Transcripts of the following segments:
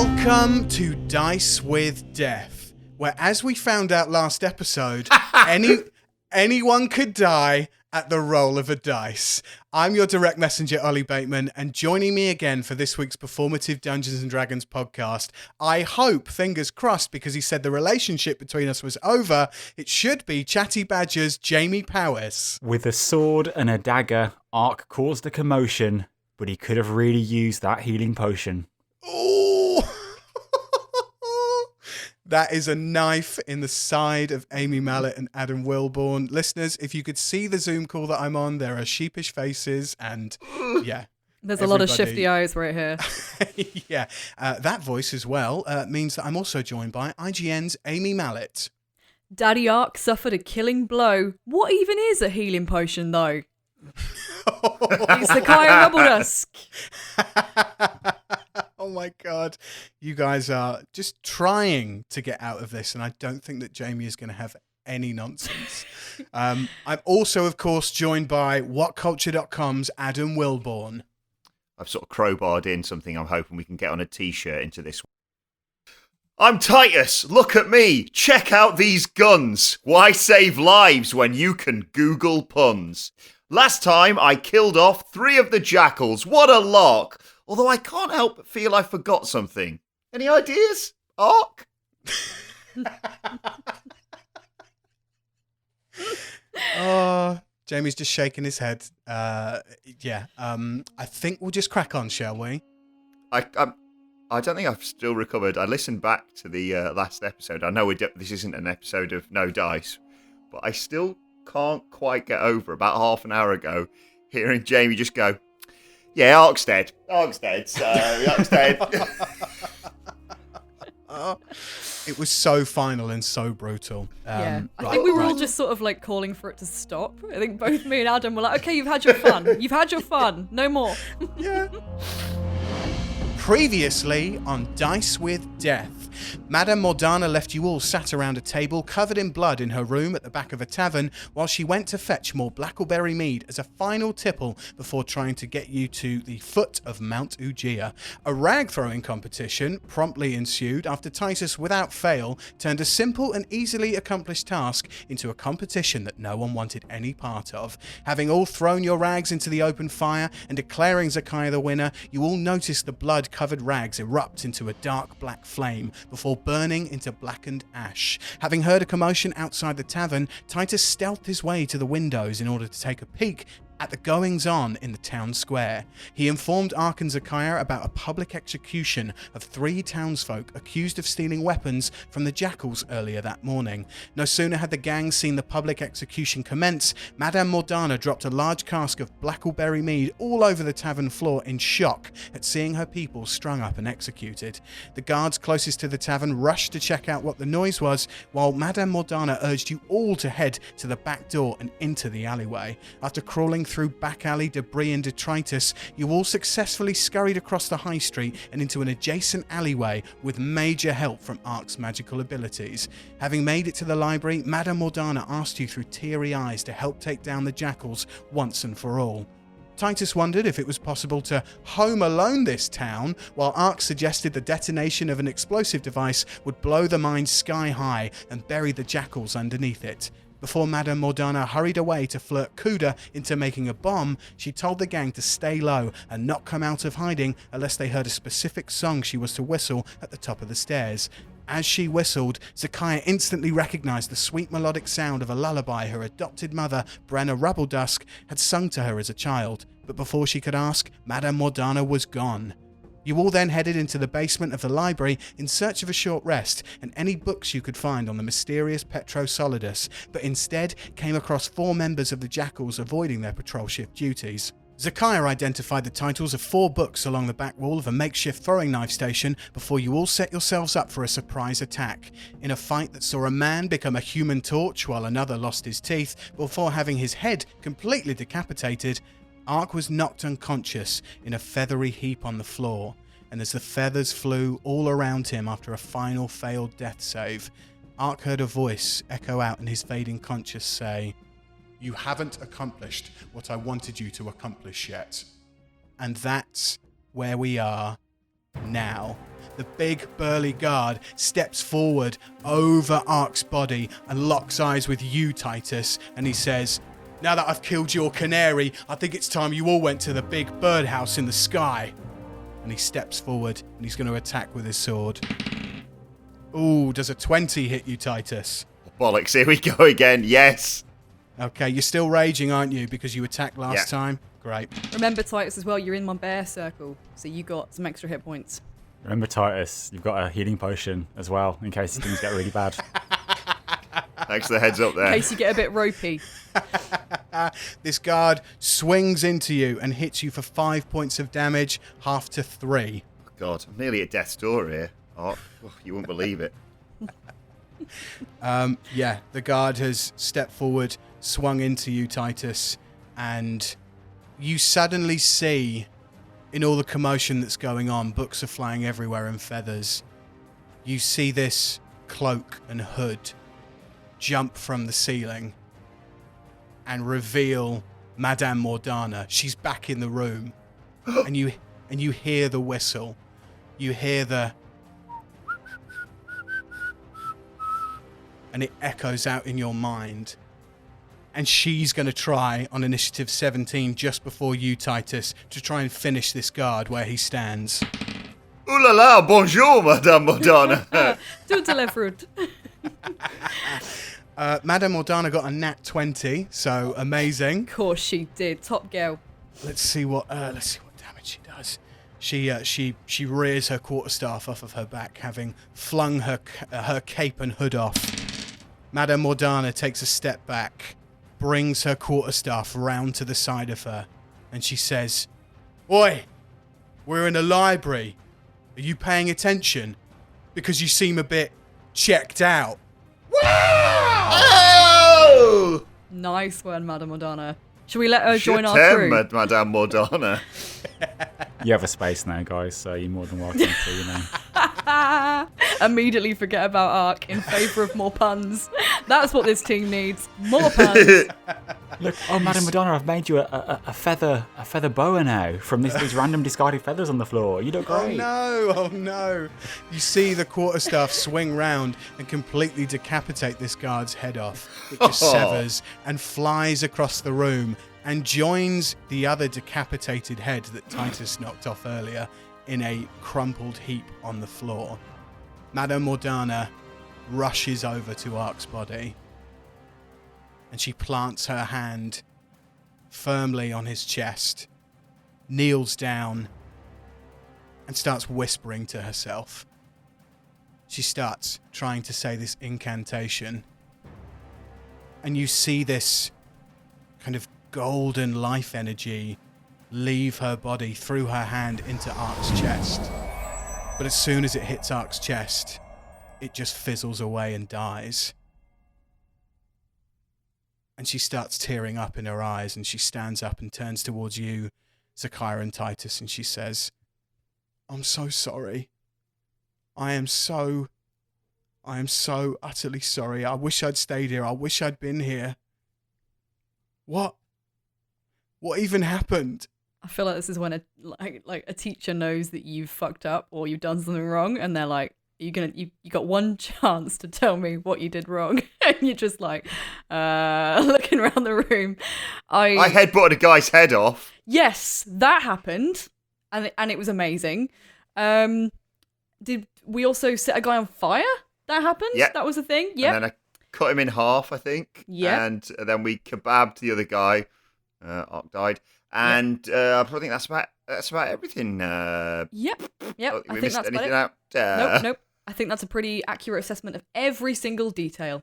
Welcome to Dice with Death, where, as we found out last episode, anyone could die at the roll of a dice. I'm your Direct Messenger Oli Bateman, and joining me again for this week's performative Dungeons & Dragons podcast, I hope, fingers crossed, because he said the relationship between us was over, it should be Chatty Badger's Jamie Powis. With a sword and a dagger, Aark caused a commotion, but he could have really used that healing potion. Ooh! That is a knife in the side of Amy Mallett and Adam Wilbourn. Listeners, if you could see the Zoom call that I'm on, there are sheepish faces and, yeah. There's a lot of shifty eyes right here. Yeah. That voice as well means that I'm also joined by IGN's Amy Mallett. Daddy Aark suffered a killing blow. What even is a healing potion, though? It's Zakaiya Rubbledusk. Oh my God. You guys are just trying to get out of this, and I don't think that Jamie is going to have any nonsense. I'm also, of course, joined by WhatCulture.com's Adam Wilbourn. I've sort of crowbarred in something I'm hoping we can get on a t-shirt into this. I'm Titus. Look at me. Check out these guns. Why save lives when you can Google puns? Last time I killed off 3 of the jackals. What a lark. Although I can't help but feel I forgot something. Any ideas? Aark? Oh, Jamie's just shaking his head. I think we'll just crack on, shall we? I don't think I've still recovered. I listened back to the last episode. I know this isn't an episode of No Dice, but I still can't quite get over about half an hour ago hearing Jamie just go, yeah, Aark's dead. Aark's dead. So Aark's dead. It was so final and so brutal. I think we were all just sort of like calling for it to stop. I think both me and Adam were like, okay, you've had your fun. You've had your fun. No more. Yeah. Previously on Dice with Death, Madame Mordana left you all sat around a table covered in blood in her room at the back of a tavern while she went to fetch more blackberry mead as a final tipple before trying to get you to the foot of Mount Ugea. A rag throwing competition promptly ensued after Titus, without fail, turned a simple and easily accomplished task into a competition that no one wanted any part of. Having all thrown your rags into the open fire and declaring Zakaiya the winner, you all noticed the blood-covered rags erupt into a dark black flame before burning into blackened ash. Having heard a commotion outside the tavern, Titus stealthed his way to the windows in order to take a peek at the goings-on in the town square. He informed Aark and Zakaiya about a public execution of 3 townsfolk accused of stealing weapons from the jackals earlier that morning. No sooner had the gang seen the public execution commence, Madame Mordana dropped a large cask of blackberry mead all over the tavern floor in shock at seeing her people strung up and executed. The guards closest to the tavern rushed to check out what the noise was, while Madame Mordana urged you all to head to the back door and into the alleyway. After crawling through back alley debris and detritus, you all successfully scurried across the high street and into an adjacent alleyway with major help from Aark's magical abilities. Having made it to the library, Madame Mordana asked you through teary eyes to help take down the jackals once and for all. Titus wondered if it was possible to home alone this town, while Aark suggested the detonation of an explosive device would blow the mine sky high and bury the jackals underneath it. Before Madame Mordana hurried away to flirt Kuda into making a bomb, she told the gang to stay low and not come out of hiding unless they heard a specific song she was to whistle at the top of the stairs. As she whistled, Zakaiya instantly recognized the sweet melodic sound of a lullaby her adopted mother, Brenna Rubbledusk, had sung to her as a child. But before she could ask, Madame Mordana was gone. You all then headed into the basement of the library in search of a short rest and any books you could find on the mysterious Petro Solidus, but instead came across 4 members of the Jackals avoiding their patrol shift duties. Zakaiya identified the titles of 4 books along the back wall of a makeshift throwing knife station before you all set yourselves up for a surprise attack. In a fight that saw a man become a human torch while another lost his teeth before having his head completely decapitated, Aark was knocked unconscious in a feathery heap on the floor, and as the feathers flew all around him after a final failed death save, Aark heard a voice echo out in his fading conscious say, "You haven't accomplished what I wanted you to accomplish yet." And that's where we are now. the big burly guard steps forward over Aark's body and locks eyes with you, Titus, and he says, "Now that I've killed your canary, I think it's time you all went to the big birdhouse in the sky." And he steps forward and he's going to attack with his sword. Ooh, does a 20 hit you, Titus? Bollocks, here we go again. Yes. Okay, you're still raging, aren't you? Because you attacked last Yeah. time? Great. Remember, Titus, as well, you're in my bear circle, so you got some extra hit points. Remember, Titus, you've got a healing potion as well, in case things get really bad. Thanks for the heads up In there. case you get a bit ropey. This guard swings into you and hits you for 5 points of damage, half to 3. God, I'm nearly at death's door here. Oh, you wouldn't believe it. Yeah, the guard has stepped forward, swung into you, Titus, and you suddenly see, in all the commotion that's going on, books are flying everywhere and feathers. You see this cloak and hood jump from the ceiling and reveal Madame Mordana. She's back in the room, and you hear the whistle. You hear the... and it echoes out in your mind. And she's going to try on initiative 17 just before you, Titus, to try and finish this guard where he stands. Ooh la la, bonjour, Madame Mordana. Toute la fruit. Madame Mordana got a nat 20, so amazing. Of course she did. Top girl. Let's see what damage she does. She rears her quarterstaff off of her back, having flung her cape and hood off. Madame Mordana takes a step back, brings her quarterstaff round to the side of her, and she says, "Oi, we're in a library. Are you paying attention? Because you seem a bit checked out." Oh! Nice one, Madame Mordana. Should we let her join Je our t'aime, crew? Madame Mordana. You have a space now, guys, so you're more than welcome to, you know. Immediately forget about Aark in favour of more puns. That's what this team needs. More puns. Look, oh, Madame Madonna, I've made you a feather boa now from these random discarded feathers on the floor. You look great. Oh no. You see the quarterstaff swing round and completely decapitate this guard's head off. It just severs and flies across the room and joins the other decapitated head that Titus knocked off earlier in a crumpled heap on the floor. Madame Mordana rushes over to Aark's body and she plants her hand firmly on his chest, kneels down, and starts whispering to herself. She starts trying to say this incantation, and you see this kind of golden life energy leave her body through her hand into Aark's chest. But as soon as it hits Aark's chest, it just fizzles away and dies. And she starts tearing up in her eyes, and she stands up and turns towards you, Zakaiya and Titus, and she says, "I'm so sorry. I am so utterly sorry. I wish I'd stayed here. I wish I'd been here. What even happened?" I feel like this is when a teacher knows that you've fucked up or you've done something wrong, and they're like, you got one chance to tell me what you did wrong. And you're just like looking around the room. I headbutted a guy's head off. Yes, that happened, and it was amazing. Did we also set a guy on fire? That happened? Yep. That was a thing? Yeah. And then I cut him in half, I think. Yep. And then we kebabbed the other guy. Aark died. And I think that's about everything. Yep. Oh, I we think missed that's about anything it. out? Nope. I think that's a pretty accurate assessment of every single detail.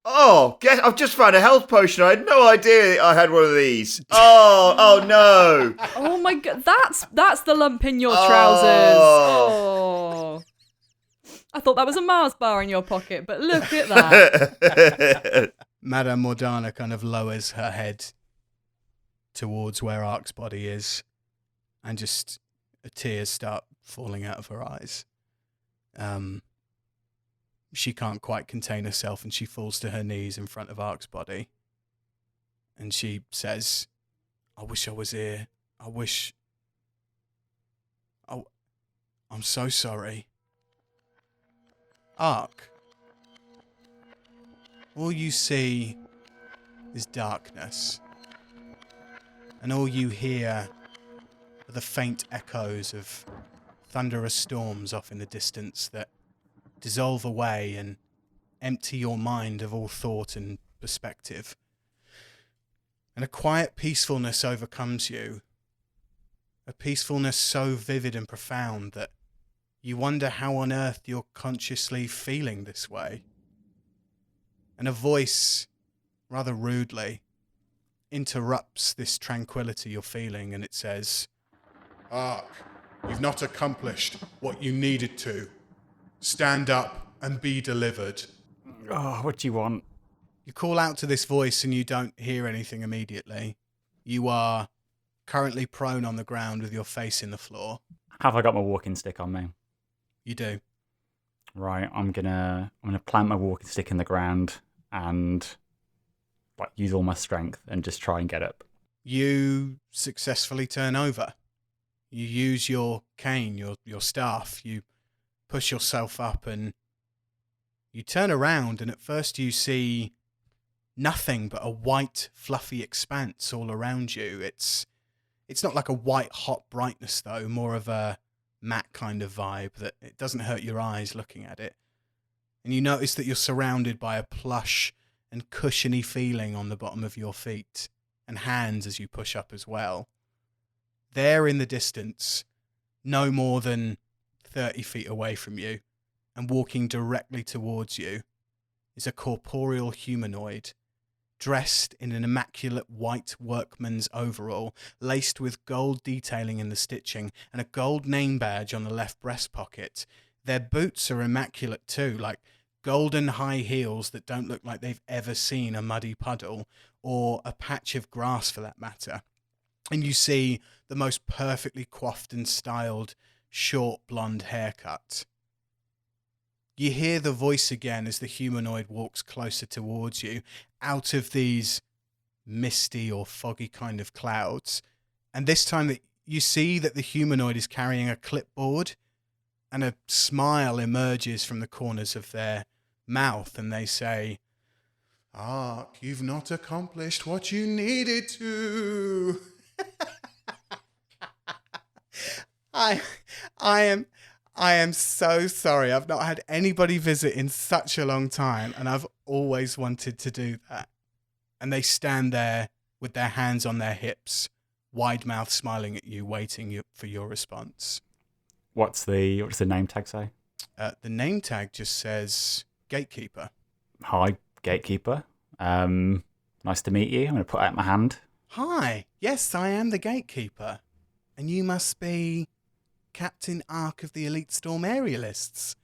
Oh, I've just found a health potion. I had no idea I had one of these. Oh no. Oh my god, that's the lump in your trousers. Oh. I thought that was a Mars bar in your pocket, but look at that. Madame Mordana kind of lowers her head towards where Aark's body is, and just tears start falling out of her eyes. She can't quite contain herself, and she falls to her knees in front of Aark's body. And she says, "I wish I was here. I'm so sorry." Aark, all you see is darkness. And all you hear are the faint echoes of thunderous storms off in the distance that dissolve away and empty your mind of all thought and perspective. And a quiet peacefulness overcomes you. A peacefulness so vivid and profound that you wonder how on earth you're consciously feeling this way. And a voice, rather rudely, interrupts this tranquility you're feeling, and it says, "Aark, you've not accomplished what you needed to. Stand up and be delivered." Oh, what do you want? You call out to this voice and you don't hear anything immediately. You are currently prone on the ground with your face in the floor. Have I got my walking stick on me? You do. Right, I'm gonna plant my walking stick in the ground and use all my strength and just try and get up. You successfully turn over. You use your cane, your staff. You push yourself up and you turn around, and at first you see nothing but a white, fluffy expanse all around you. It's not like a white, hot brightness, though, more of a matte kind of vibe that it doesn't hurt your eyes looking at it. And you notice that you're surrounded by a plush and cushiony feeling on the bottom of your feet and hands as you push up as well. There in the distance, no more than 30 feet away from you, and walking directly towards you, is a corporeal humanoid, dressed in an immaculate white workman's overall, laced with gold detailing in the stitching, and a gold name badge on the left breast pocket. Their boots are immaculate too, like golden high heels that don't look like they've ever seen a muddy puddle, or a patch of grass for that matter. And you see the most perfectly coiffed and styled, short blonde haircut. You hear the voice again as the humanoid walks closer towards you, out of these misty or foggy kind of clouds. And this time that you see that the humanoid is carrying a clipboard, and a smile emerges from the corners of their mouth, and they say, "Aark, you've not accomplished what you needed to." I am so sorry. I've not had anybody visit in such a long time, and I've always wanted to do that. And they stand there with their hands on their hips, wide mouth smiling at you, waiting for your response. What's the name tag say? The name tag just says Gatekeeper. Hi, Gatekeeper. Nice to meet you. I'm going to put out my hand. Hi. Yes, I am the Gatekeeper. And you must be Captain Aark of the Elite Storm Aerialists.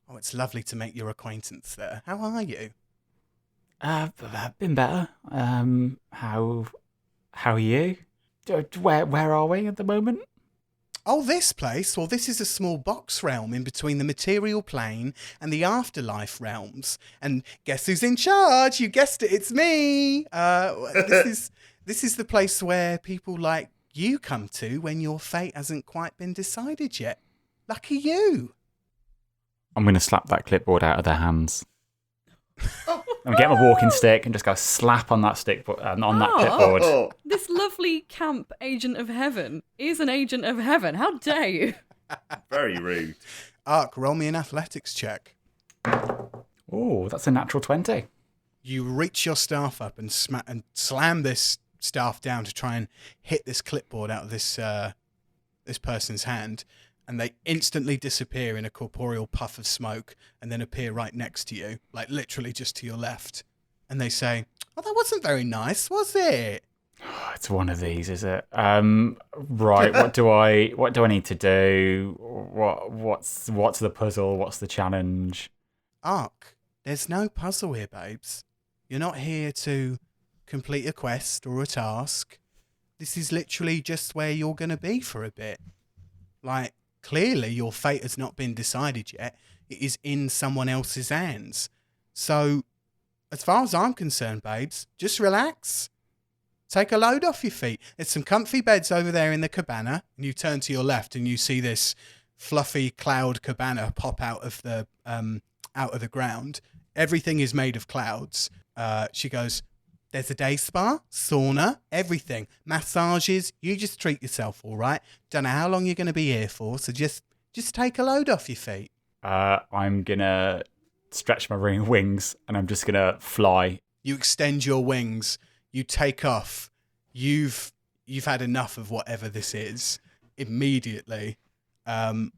Oh, it's lovely to make your acquaintance there. How are you? I've been better. How are you? Where are we at the moment? Oh, this place? Well, this is a small box realm in between the material plane and the afterlife realms. And guess who's in charge? You guessed it, it's me. This is the place where people like you come to when your fate hasn't quite been decided yet. Lucky you. I'm going to slap that clipboard out of their hands. I'm going to get my walking stick and just go slap on that stick on that clipboard. This lovely camp agent of heaven is an agent of heaven. How dare you? Very rude. Aark, roll me an athletics check. Oh, that's a natural 20. You reach your staff up and slam this staff down to try and hit this clipboard out of this person's hand, and they instantly disappear in a corporeal puff of smoke and then appear right next to you, like literally just to your left. And they say, "Oh, that wasn't very nice, was it?" It's one of these, is it? Right. What do I need to do? What's the puzzle? What's the challenge? Aark, there's no puzzle here, babes. You're not here to complete a quest or a task. This is literally just where you're going to be for a bit. Like, clearly your fate has not been decided yet. It is in someone else's hands. So, as far as I'm concerned, babes, just relax. Take a load off your feet. There's some comfy beds over there in the cabana, and you turn to your left and you see this fluffy cloud cabana pop out of the out of the ground. Everything is made of clouds. She goes, there's a day spa, sauna, everything. Massages. You just treat yourself, all right? Don't know how long you're going to be here for, so just take a load off your feet. I'm going to stretch my wings and I'm just going to fly. You extend your wings. You take off. You've had enough of whatever this is immediately. And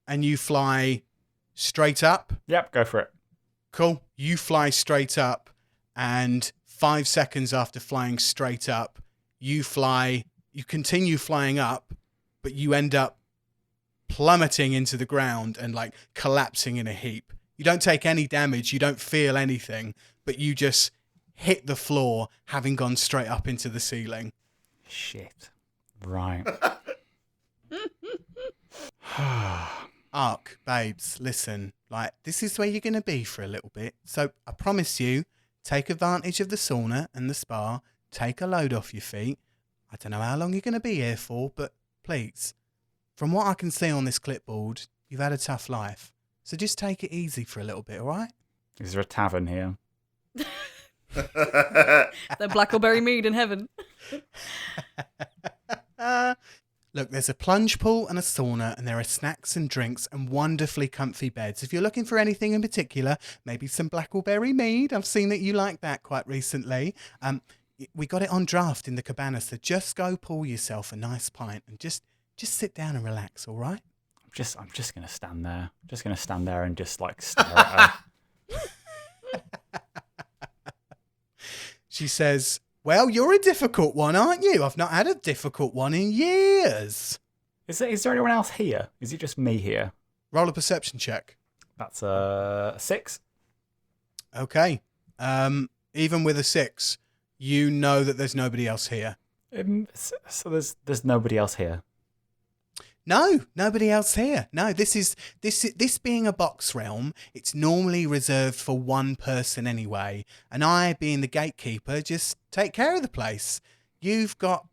you fly straight up. Yep, go for it. Cool. You fly straight up, and 5 seconds after flying straight up, you continue flying up, but you end up plummeting into the ground and like collapsing in a heap. You don't take any damage. You don't feel anything, but you just hit the floor, having gone straight up into the ceiling. Shit. Right. Aark, babes, listen, like, this is where you're going to be for a little bit. So I promise you, take advantage of the sauna and the spa, take a load off your feet. I don't know how long you're going to be here for, but please, from what I can see on this clipboard, you've had a tough life. So just take it easy for a little bit, all right? Is there a tavern here? The blackberry mead in heaven. Look, there's a plunge pool and a sauna, and there are snacks and drinks and wonderfully comfy beds. If you're looking for anything in particular, maybe some blackberry mead. I've seen that you like that quite recently. We got it on draft in the cabana, so just go pour yourself a nice pint and just sit down and relax, all right? I'm just gonna stand there. Just gonna stand there and just like stare at her. She says, well, you're a difficult one, aren't you? I've not had a difficult one in years. Is there anyone else here? Is it just me here? Roll a perception check. That's a 6. Okay. Even with a 6, you know that there's nobody else here. So there's nobody else here. No, nobody else here. No, this being a box realm, it's normally reserved for one person anyway. And I, being the gatekeeper, just take care of the place. You've got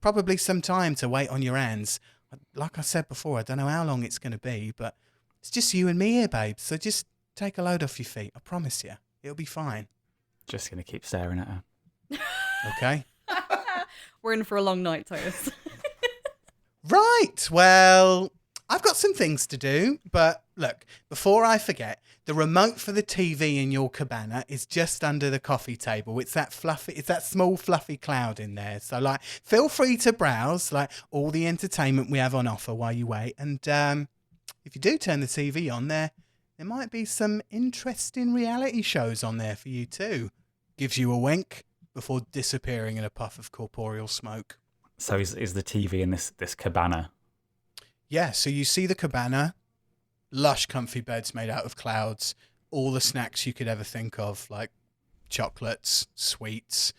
probably some time to wait on your hands. Like I said before, I don't know how long it's going to be, but it's just you and me here, babe. So just take a load off your feet. I promise you, it'll be fine. Just gonna keep staring at her. Okay. We're in for a long night, Titus. Right, well, I've got some things to do, but look, before I forget, the remote for the TV in your cabana is just under the coffee table. It's that small fluffy cloud in there. So, like, feel free to browse, like, all the entertainment we have on offer while you wait. And if you do turn the TV on there might be some interesting reality shows on there for you too. Gives you a wink before disappearing in a puff of corporeal smoke. So is the TV in this cabana? Yeah, so you see the cabana, lush comfy beds made out of clouds, all the snacks you could ever think of, like chocolates, sweets,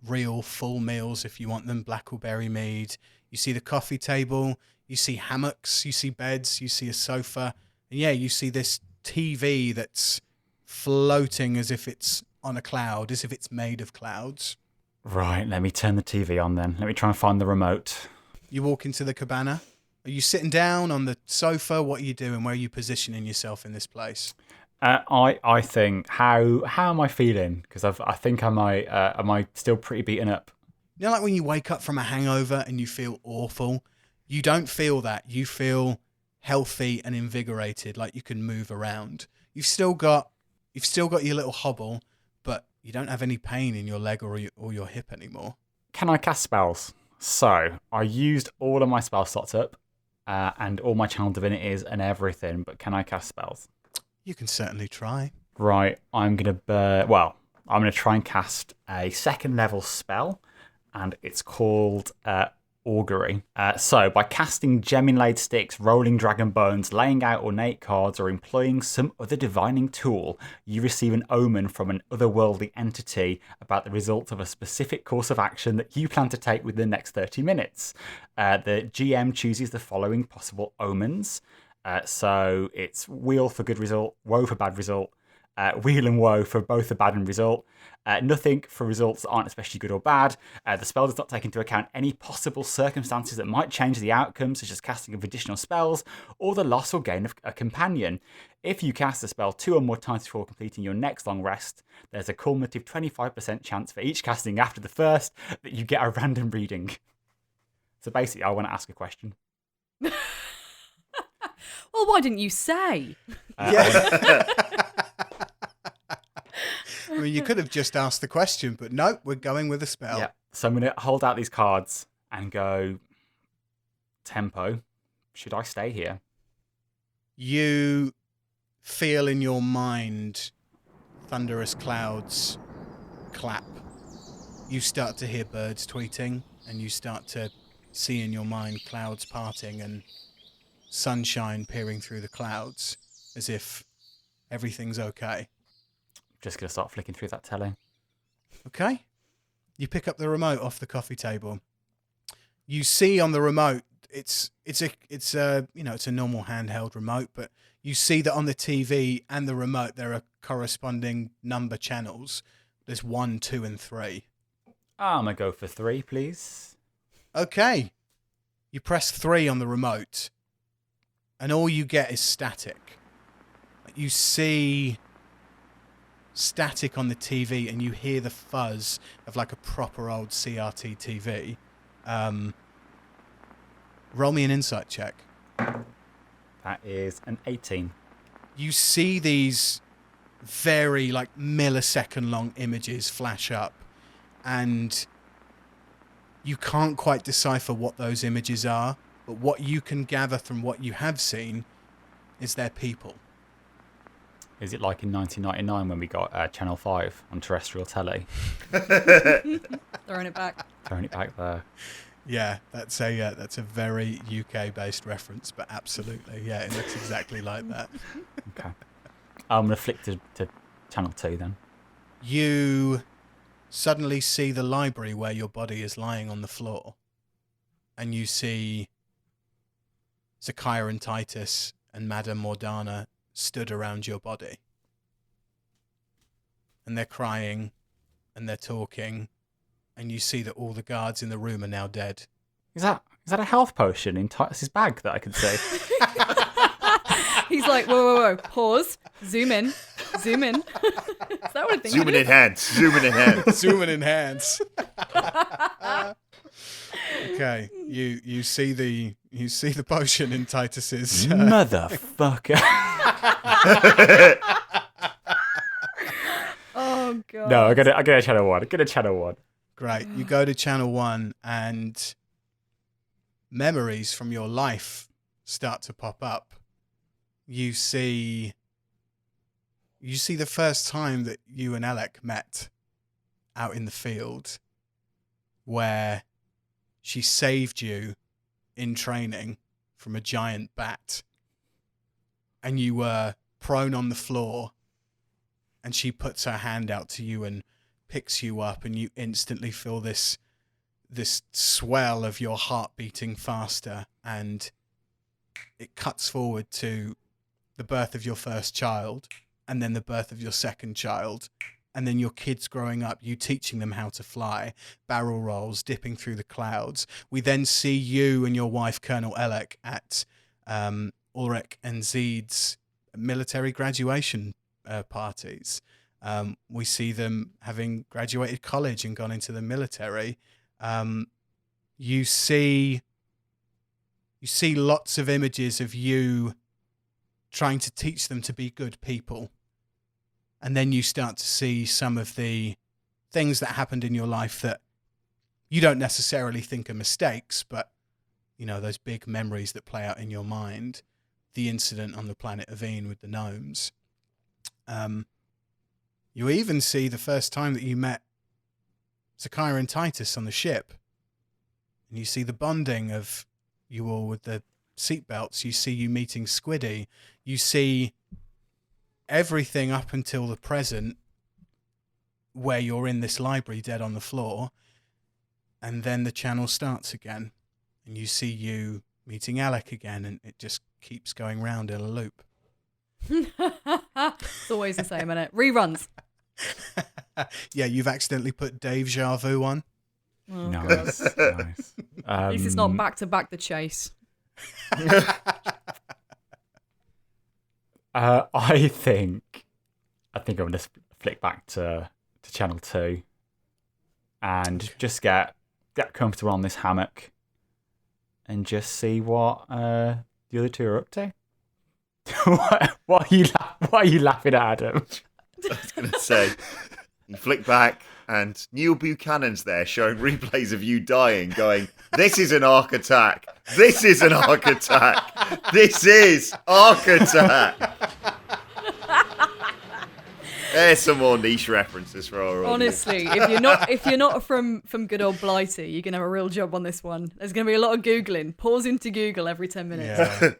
real full meals if you want them, blackberry mead. You see the coffee table, you see hammocks, you see beds, you see a sofa, and yeah, you see this TV that's floating as if it's on a cloud, as if it's made of clouds. Right, let me turn the TV on then. Let me try and find the remote. You walk into the cabana. Are you sitting down on the sofa? What are you doing? Where are you positioning yourself in this place? I think, how am I feeling? Because I think am I still pretty beaten up? You know, like when you wake up from a hangover and you feel awful? You don't feel that. You feel healthy and invigorated, like you can move around. You've still got your little hobble, but you don't have any pain in your leg or your hip anymore. Can I cast spells? So, I used all of my spell slots up, and all my channel divinities and everything, but can I cast spells? You can certainly try. Right, I'm going to try and cast a 2nd level spell, and it's called Augury. So, by casting gem-inlaid sticks, rolling dragon bones, laying out ornate cards, or employing some other divining tool, you receive an omen from an otherworldly entity about the result of a specific course of action that you plan to take within the next 30 minutes. The GM chooses the following possible omens. So, it's wheel for good result, woe for bad result, Wheel and Woe for both a bad and result. Nothing for results that aren't especially good or bad. The spell does not take into account any possible circumstances that might change the outcome, such as casting of additional spells or the loss or gain of a companion. If you cast a spell 2 or more times before completing your next long rest, there's a cumulative 25% chance for each casting after the first that you get a random reading. So basically, I want to ask a question. Well, why didn't you say? Yeah. I mean, you could have just asked the question, but no, we're going with a spell. Yeah. So I'm going to hold out these cards and go, tempo, should I stay here? You feel in your mind thunderous clouds clap. You start to hear birds tweeting, and you start to see in your mind clouds parting and sunshine peering through the clouds as if everything's okay. Just going to start flicking through that telly. Okay. You pick up the remote off the coffee table. You see on the remote, it's a normal handheld remote, but you see that on the TV and the remote there are corresponding number channels. There's 1, 2, and 3. I'm going to go for 3, please. Okay. You press 3 on the remote, and all you get is static. You see static on the TV, and you hear the fuzz of like a proper old CRT TV. Roll me an insight check. That is an 18. You see these very like millisecond long images flash up, and you can't quite decipher what those images are, but what you can gather from what you have seen is they're people. Is it like in 1999 when we got Channel 5 on terrestrial telly? Throwing it back. Throwing it back there. Yeah, that's a very UK-based reference, but absolutely, yeah, it looks exactly like that. Okay. I'm going to flick to Channel 2 then. You suddenly see the library where your body is lying on the floor, and you see Zakaiya and Titus and Madame Mordana stood around your body. And they're crying, and they're talking, and you see that all the guards in the room are now dead. Is that a health potion in Titus's bag that I can see? He's like, whoa, pause, zoom in. Is that what I think? Zoom in enhance. Zoom in enhance. Okay, you see the potion in Titus's Motherfucker. Oh god. No, I got a channel 1. Get a channel 1. Great. You go to channel 1 and memories from your life start to pop up. You see the first time that you and Alec met out in the field, where she saved you in training from a giant bat, and you were prone on the floor, and she puts her hand out to you and picks you up, and you instantly feel this swell of your heart beating faster, and it cuts forward to the birth of your first child, and then the birth of your second child, and then your kids growing up, you teaching them how to fly, barrel rolls, dipping through the clouds. We then see you and your wife, Colonel Elec, at Ulrich and Zeed's military graduation parties. We see them having graduated college and gone into the military. You see lots of images of you trying to teach them to be good people. And then you start to see some of the things that happened in your life that you don't necessarily think are mistakes, but, you know, those big memories that play out in your mind. The incident on the planet Aveen with the gnomes. You even see the first time that you met Zakaiya and Titus on the ship. And you see the bonding of you all with the seatbelts. You see you meeting Squiddy. You see everything up until the present, where you're in this library dead on the floor, and then the channel starts again, and you see you meeting Alec again, and it just keeps going round in a loop. It's always the same, isn't it? Reruns. Yeah, you've accidentally put Dave Jarvu on. Oh, Nice. Nice. At least it's not back to back the chase. I think I'm going to flick back to channel 2 and just get comfortable on this hammock and just see what the other two are up to. What are you laughing at, Adam? I was going to say, you flick back and Neil Buchanan's there showing replays of you dying, going, "This is an Aark attack. This is an Aark attack. This is Aark attack." There's some more niche references for our audience. Honestly, if you're not from good old Blighty, you're gonna have a real job on this one. There's gonna be a lot of googling. Pause into Google every 10 minutes. Yeah.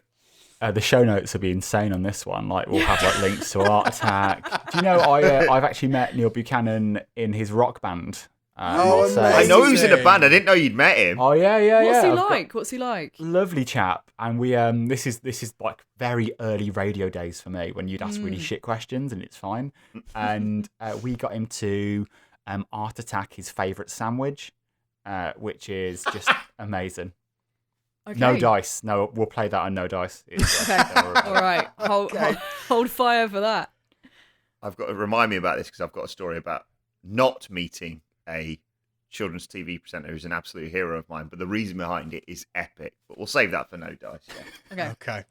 The show notes will be insane on this one. Like we'll have like links to Art Attack. Do you know I've actually met Neil Buchanan in his rock band. amazing. I know he was in a band. I didn't know you'd met him. Oh yeah. What's he like? Lovely chap, and we this is like very early radio days for me when you'd ask really shit questions and it's fine. And we got him to Art Attack his favourite sandwich, which is just amazing. Okay. No dice. No, we'll play that on no dice. Okay. All right. Hold fire for that. I've got to remind me about this because I've got a story about not meeting a children's TV presenter who's an absolute hero of mine, but the reason behind it is epic. But we'll save that for no dice. Yeah. Okay.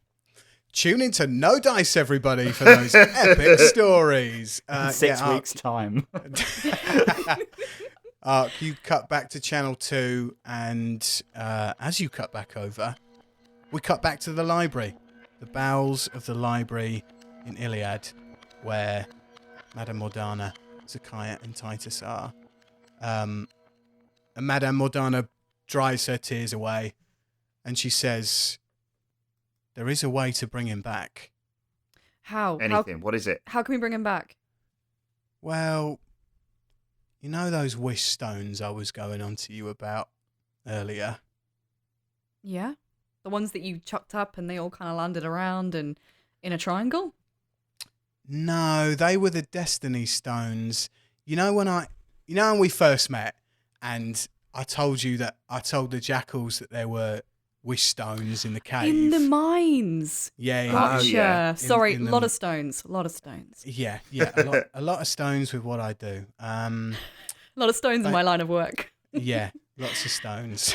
Tune into No Dice, everybody, for those epic stories. In 6 weeks' time. You cut back to channel 2, and as you cut back over, we cut back to the library, the bowels of the library in Ilyiad, where Madame Mordana, Zakaiya, and Titus are. And Madame Mordana dries her tears away, and she says, "There is a way to bring him back." How? Anything. What is it? How can we bring him back? Well, you know those wish stones I was going on to you about earlier? Yeah, the ones that you chucked up and they all kind of landed around and in a triangle. No, they were the Destiny Stones. You know when we first met, and I told you that I told the jackals that there were wish stones in the cave. In the mines. Yeah. Gotcha. yeah. Sorry, a in lot the- of stones. A lot of stones. Yeah. A lot of stones with what I do. A lot of stones in my line of work. Yeah, lots of stones.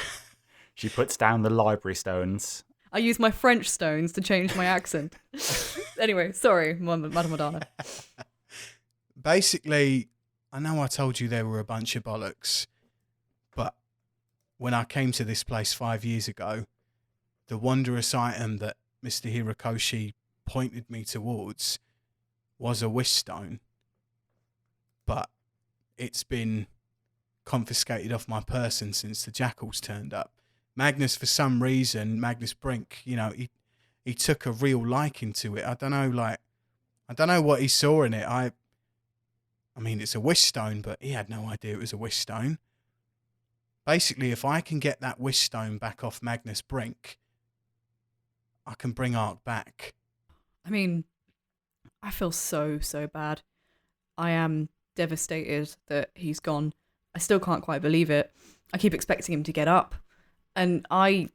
She puts down the library stones. I use my French stones to change my accent. Anyway, sorry, Madame Mordana. Basically, I know I told you there were a bunch of bollocks, but when I came to this place 5 years ago, the wondrous item that Mr. Hirokoshi pointed me towards was a wish stone, but it's been confiscated off my person since the jackals turned up. Magnus, for some reason, Magnus Brink, he took a real liking to it. I don't know what he saw in it. I mean, it's a wish stone, but he had no idea it was a wish stone. Basically, if I can get that wish stone back off Magnus Brink, I can bring Aark back. I mean, I feel so bad. I am devastated that he's gone. I still can't quite believe it. I keep expecting him to get up. And I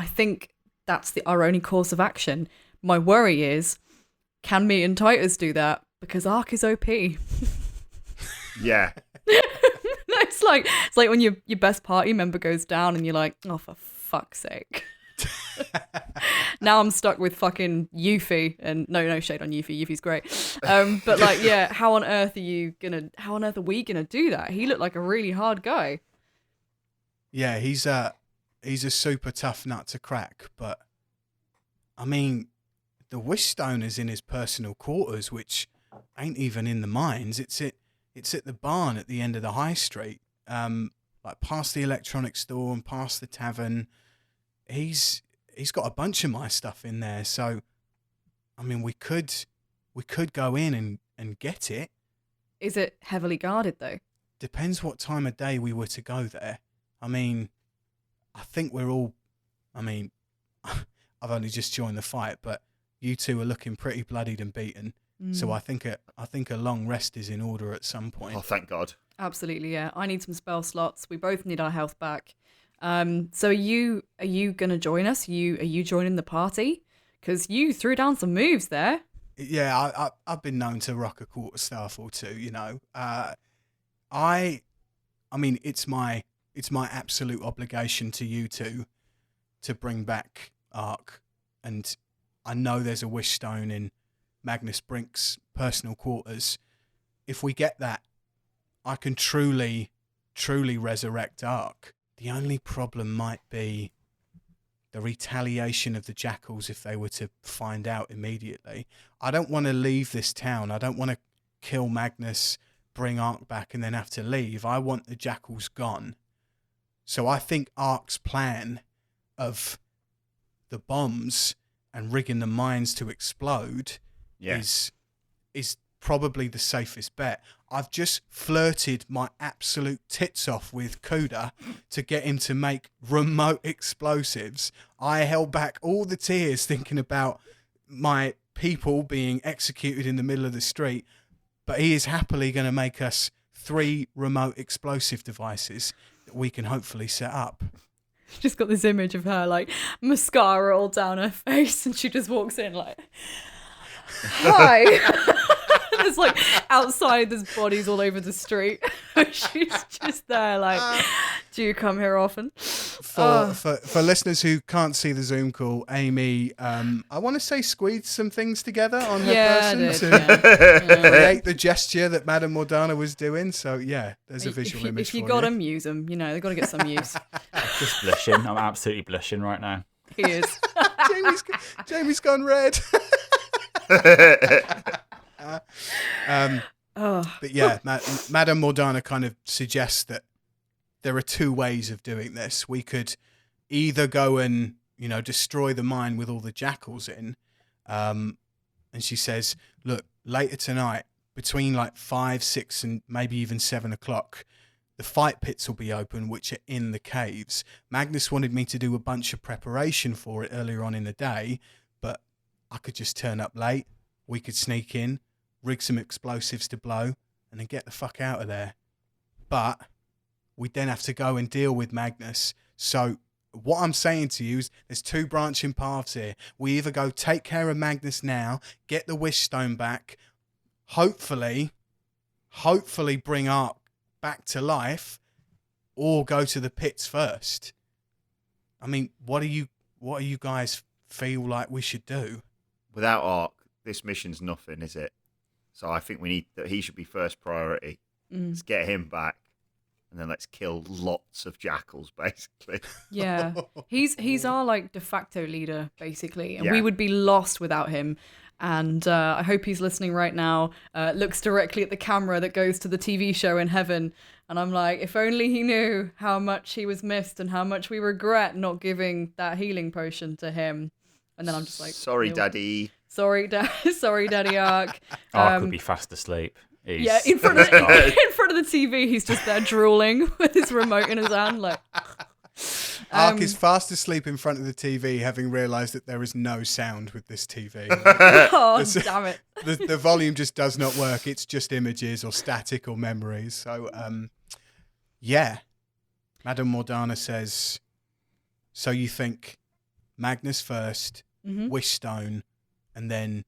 think that's our only course of action. My worry is, can me and Titus do that? Because Aark is OP. Yeah. It's like when your best party member goes down and you're like, oh, for fuck's sake. Now I'm stuck with fucking Yuffie, and no shade on Yuffie. Yuffie's great. But like, yeah, how on earth are we gonna do that? He looked like a really hard guy. Yeah, he's a super tough nut to crack, but I mean, the wish stone is in his personal quarters, which ain't even in the mines. It's at the barn at the end of the high street, like past the electronics store and past the tavern. He's got a bunch of my stuff in there, so I mean, we could go in and get it. Is it heavily guarded though? Depends what time of day we were to go there. I mean, I think we're all. I mean, I've only just joined the fight, but you two are looking pretty bloodied and beaten. So I think a long rest is in order at some point. Oh, thank God. Absolutely, yeah. I need some spell slots. We both need our health back. So are you gonna join us? Are you joining the party? Because you threw down some moves there. Yeah, I've been known to rock a quarterstaff or two. You know, I mean, it's my absolute obligation to you two to bring back Aark, and I know there's a wish stone in Magnus Brink's personal quarters. If we get that, I can truly resurrect Aark. The only problem might be the retaliation of the jackals if they were to find out immediately. I don't want to leave this town. I don't want to kill Magnus, bring Aark back, and then have to leave. I want the jackals gone. So I think Aark's plan of the bombs and rigging the mines to explode is probably the safest bet. I've just flirted my absolute tits off with Kuda to get him to make remote explosives. I held back all the tears thinking about my people being executed in the middle of the street, but he is happily going to make us 3 remote explosive devices that we can hopefully set up. Just got this image of her like mascara all down her face, and she just walks in like, "Hi." There's like outside, there's bodies all over the street. She's just there like, "Do you come here often?" For listeners who can't see the Zoom call, Amy, I want to say squeezed some things together on her person to create the gesture that Madame Mordana was doing. So yeah, there's a visual image. If you got them, use them. You know, they've got to get some use. I'm just blushing. I'm absolutely blushing right now. He is. Jamie's gone red. But yeah, Madame Mordana kind of suggests that there are 2 ways of doing this. We could either go and, you know, destroy the mine with all the jackals in. And she says, look, later tonight, between like 5, 6 and maybe even 7 o'clock, the fight pits will be open, which are in the caves. Magnus wanted me to do a bunch of preparation for it earlier on in the day, but I could just turn up late. We could sneak in, rig some explosives to blow, and then get the fuck out of there. But we'd then have to go and deal with Magnus. So what I'm saying to you is there's 2 branching paths here. We either go take care of Magnus now, get the wish stone back, hopefully bring Aark back to life, or go to the pits first. I mean, what do you guys feel like we should do? Without Aark, this mission's nothing, is it? So I think he should be first priority. Let's get him back, and then let's kill lots of jackals, basically. Yeah, he's our like de facto leader, basically, and we would be lost without him. And I hope he's listening right now. Looks directly at the camera that goes to the TV show in heaven, and I'm like, if only he knew how much he was missed and how much we regret not giving that healing potion to him. And then I'm just like, sorry, Daddy. Sorry, Daddy Aark. Aark would be fast asleep. In front of the TV, he's just there drooling with his remote in his hand, like. Aark is fast asleep in front of the TV, having realised that there is no sound with this TV. Oh, damn it! The volume just does not work. It's just images or static or memories. So, yeah, Madame Mordana says. So you think Magnus first, wish stone, and then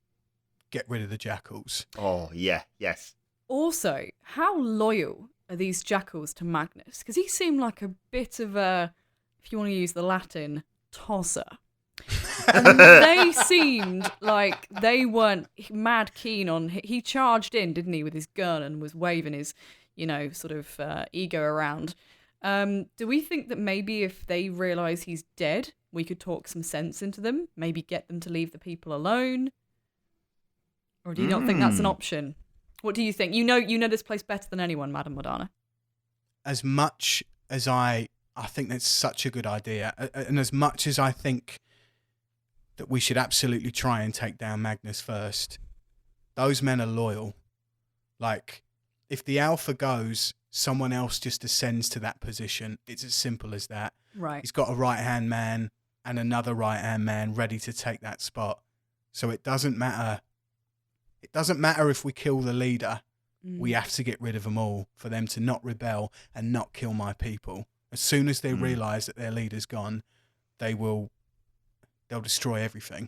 get rid of the jackals. Oh, yeah, yes. Also, how loyal are these jackals to Magnus? Because he seemed like a bit of a, if you want to use the Latin, tosser. And they seemed like they weren't mad keen on... He charged in, didn't he, with his gun and was waving his, sort of ego around. Do we think that maybe if they realise he's dead, we could talk some sense into them? Maybe get them to leave the people alone? Or do you not think that's an option? What do you think? You know this place better than anyone, Madame Mordana. As much as I think that's such a good idea, and as much as I think that we should absolutely try and take down Magnus first, those men are loyal. Like, if the Alpha goes, someone else just ascends to that position. It's as simple as that. Right. He's got a right-hand man and another right-hand man ready to take that spot. So it doesn't matter. It doesn't matter if we kill the leader. We have to get rid of them all for them to not rebel and not kill my people. As soon as they realise that their leader's gone, they'll destroy everything.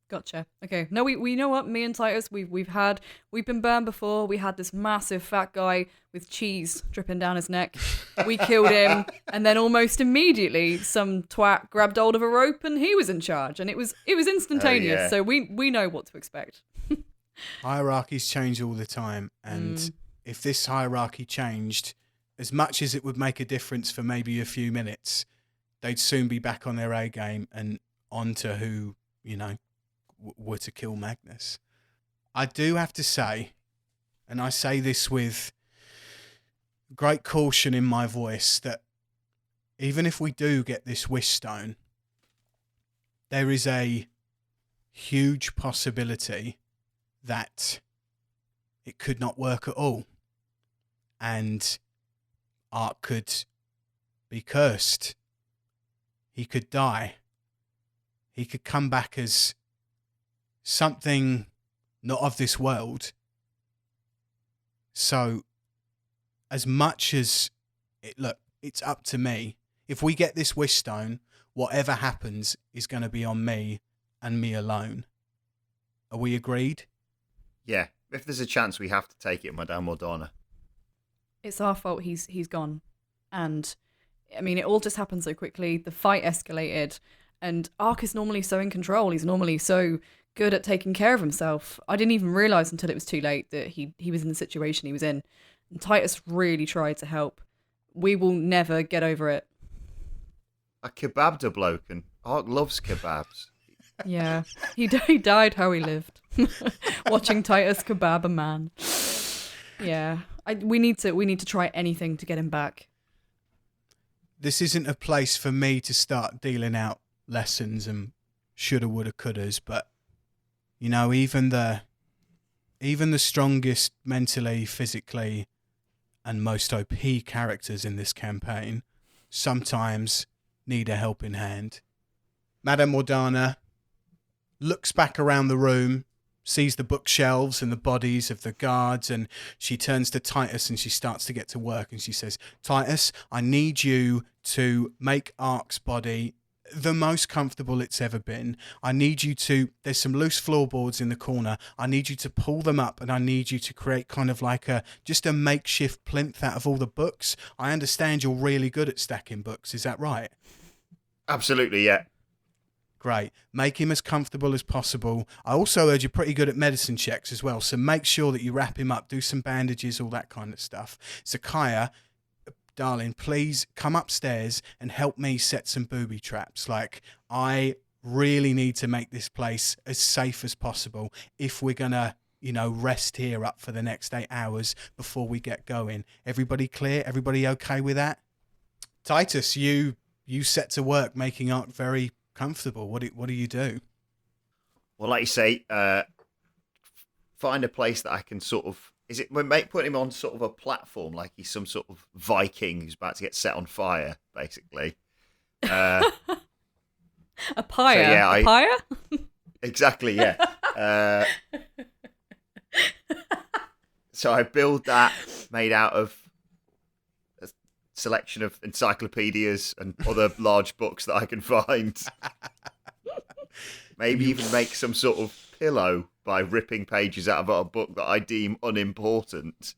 Gotcha. Okay. No, we know what, me and Titus, we've been burned before. We had this massive fat guy with cheese dripping down his neck. We killed him, and then almost immediately some twat grabbed hold of a rope and he was in charge, and it was instantaneous. Oh, yeah. So we know what to expect. Hierarchies change all the time, and if this hierarchy changed, as much as it would make a difference for maybe a few minutes, they'd soon be back on their A game and on to who, were to kill Magnus. I do have to say, and I say this with great caution in my voice, that even if we do get this wish stone, there is a huge possibility that it could not work at all, and Aark could be cursed. He could die. He could come back as something not of this world. So, as much as it's up to me. If we get this wish stone, whatever happens is going to be on me and me alone. Are we agreed? Yeah, if there's a chance, we have to take it, Madame Mordana. It's our fault he's gone. And, I mean, it all just happened so quickly. The fight escalated. And Aark is normally so in control. He's normally so good at taking care of himself. I didn't even realise until it was too late that he was in the situation he was in. And Titus really tried to help. We will never get over it. I kebabbed a bloke, and Aark loves kebabs. Yeah, he died how he lived. Watching Titus kebab a man. Yeah, we need to try anything to get him back. This isn't a place for me to start dealing out lessons and shoulda, woulda, couldas, but even the strongest mentally, physically, and most OP characters in this campaign sometimes need a helping hand. Madame Mordana looks back around the room, sees the bookshelves and the bodies of the guards, and she turns to Titus and she starts to get to work, and she says, Titus, I need you to make Aark's body the most comfortable it's ever been. I need you to, there's some loose floorboards in the corner. I need you to pull them up, and I need you to create kind of like just a makeshift plinth out of all the books. I understand you're really good at stacking books. Is that right? Absolutely, yeah. Great. Make him as comfortable as possible. I also heard you're pretty good at medicine checks as well, so make sure that you wrap him up, do some bandages, all that kind of stuff. Zakaiya, darling, please come upstairs and help me set some booby traps. I really need to make this place as safe as possible if we're going to, rest here up for the next 8 hours before we get going. Everybody clear? Everybody okay with that? Titus, you set to work making Aark very comfortable. What do you do? Well, like you say, find a place that I can sort of... put him on sort of a platform like he's some sort of Viking who's about to get set on fire, basically. A pyre? So, yeah, a pyre? Exactly, yeah. So I build that made out of a selection of encyclopedias and other large books that I can find. Maybe even make some sort of pillow by ripping pages out of a book that I deem unimportant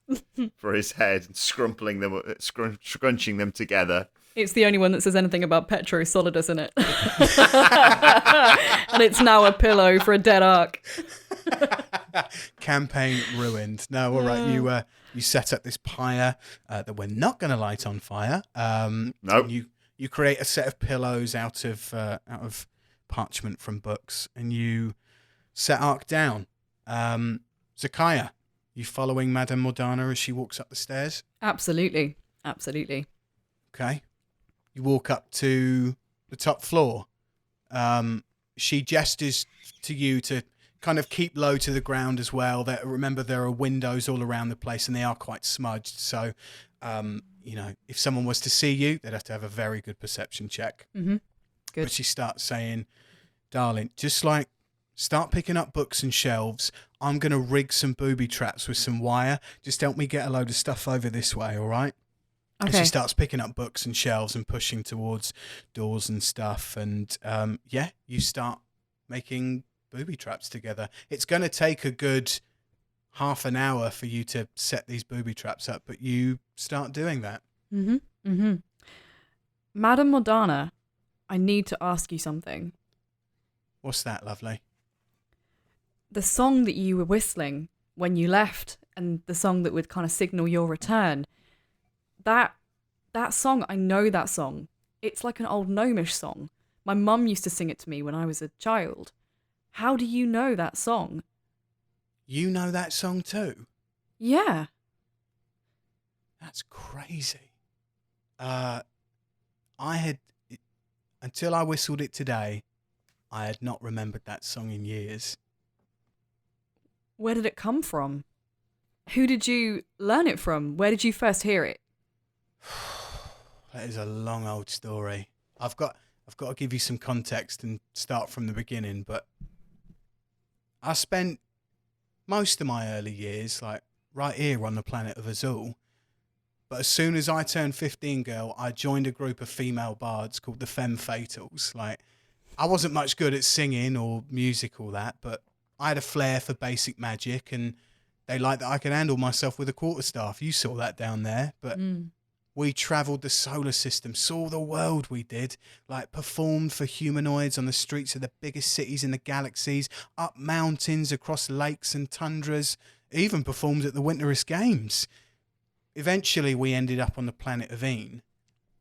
for his head and scrunching them together. It's the only one that says anything about Petro Solidus in it. And it's now a pillow for a dead Aark. Campaign ruined. No, all right. You set up this pyre that we're not going to light on fire. Nope. You create a set of pillows out of parchment from books, and you set Aark down. Zakaiya, you following Madame Mordana as she walks up the stairs? Absolutely. Okay. You walk up to the top floor. She gestures to you to kind of keep low to the ground as well. Remember, there are windows all around the place, and they are quite smudged. So, if someone was to see you, they'd have to have a very good perception check. Mm-hmm. Good. But she starts saying, darling, just like Start picking up books and shelves. I'm going to rig some booby traps with some wire. Just help me get a load of stuff over this way, all right? And Okay. she starts picking up books and shelves and pushing towards doors and stuff. And you start making booby traps together. It's going to take a good half an hour for you to set these booby traps up, but you start doing that. Madam Mordana, I need to ask you something. What's that, lovely? The song that you were whistling when you left and the song that would kind of signal your return, that song, I know that song. It's like an old gnomish song. My mum used to sing it to me when I was a child. How do you know that song? You know that song too? Yeah. That's crazy. Until I whistled it today, I had not remembered that song in years. Where did it come from? Who did you learn it from? Where did you first hear it? That is a long old story. I've got to give you some context and start from the beginning, but I spent most of my early years like right here on the planet of Azul. But as soon as I turned 15, girl, I joined a group of female bards called the Femme Fatales. Like, I wasn't much good at singing or music or that, but I had a flair for basic magic, and they liked that I could handle myself with a quarterstaff. You saw that down there. But we travelled the solar system, saw the world we did, like performed for humanoids on the streets of the biggest cities in the galaxies, up mountains, across lakes and tundras, even performed at the Winterist Games. Eventually, we ended up on the planet of Een.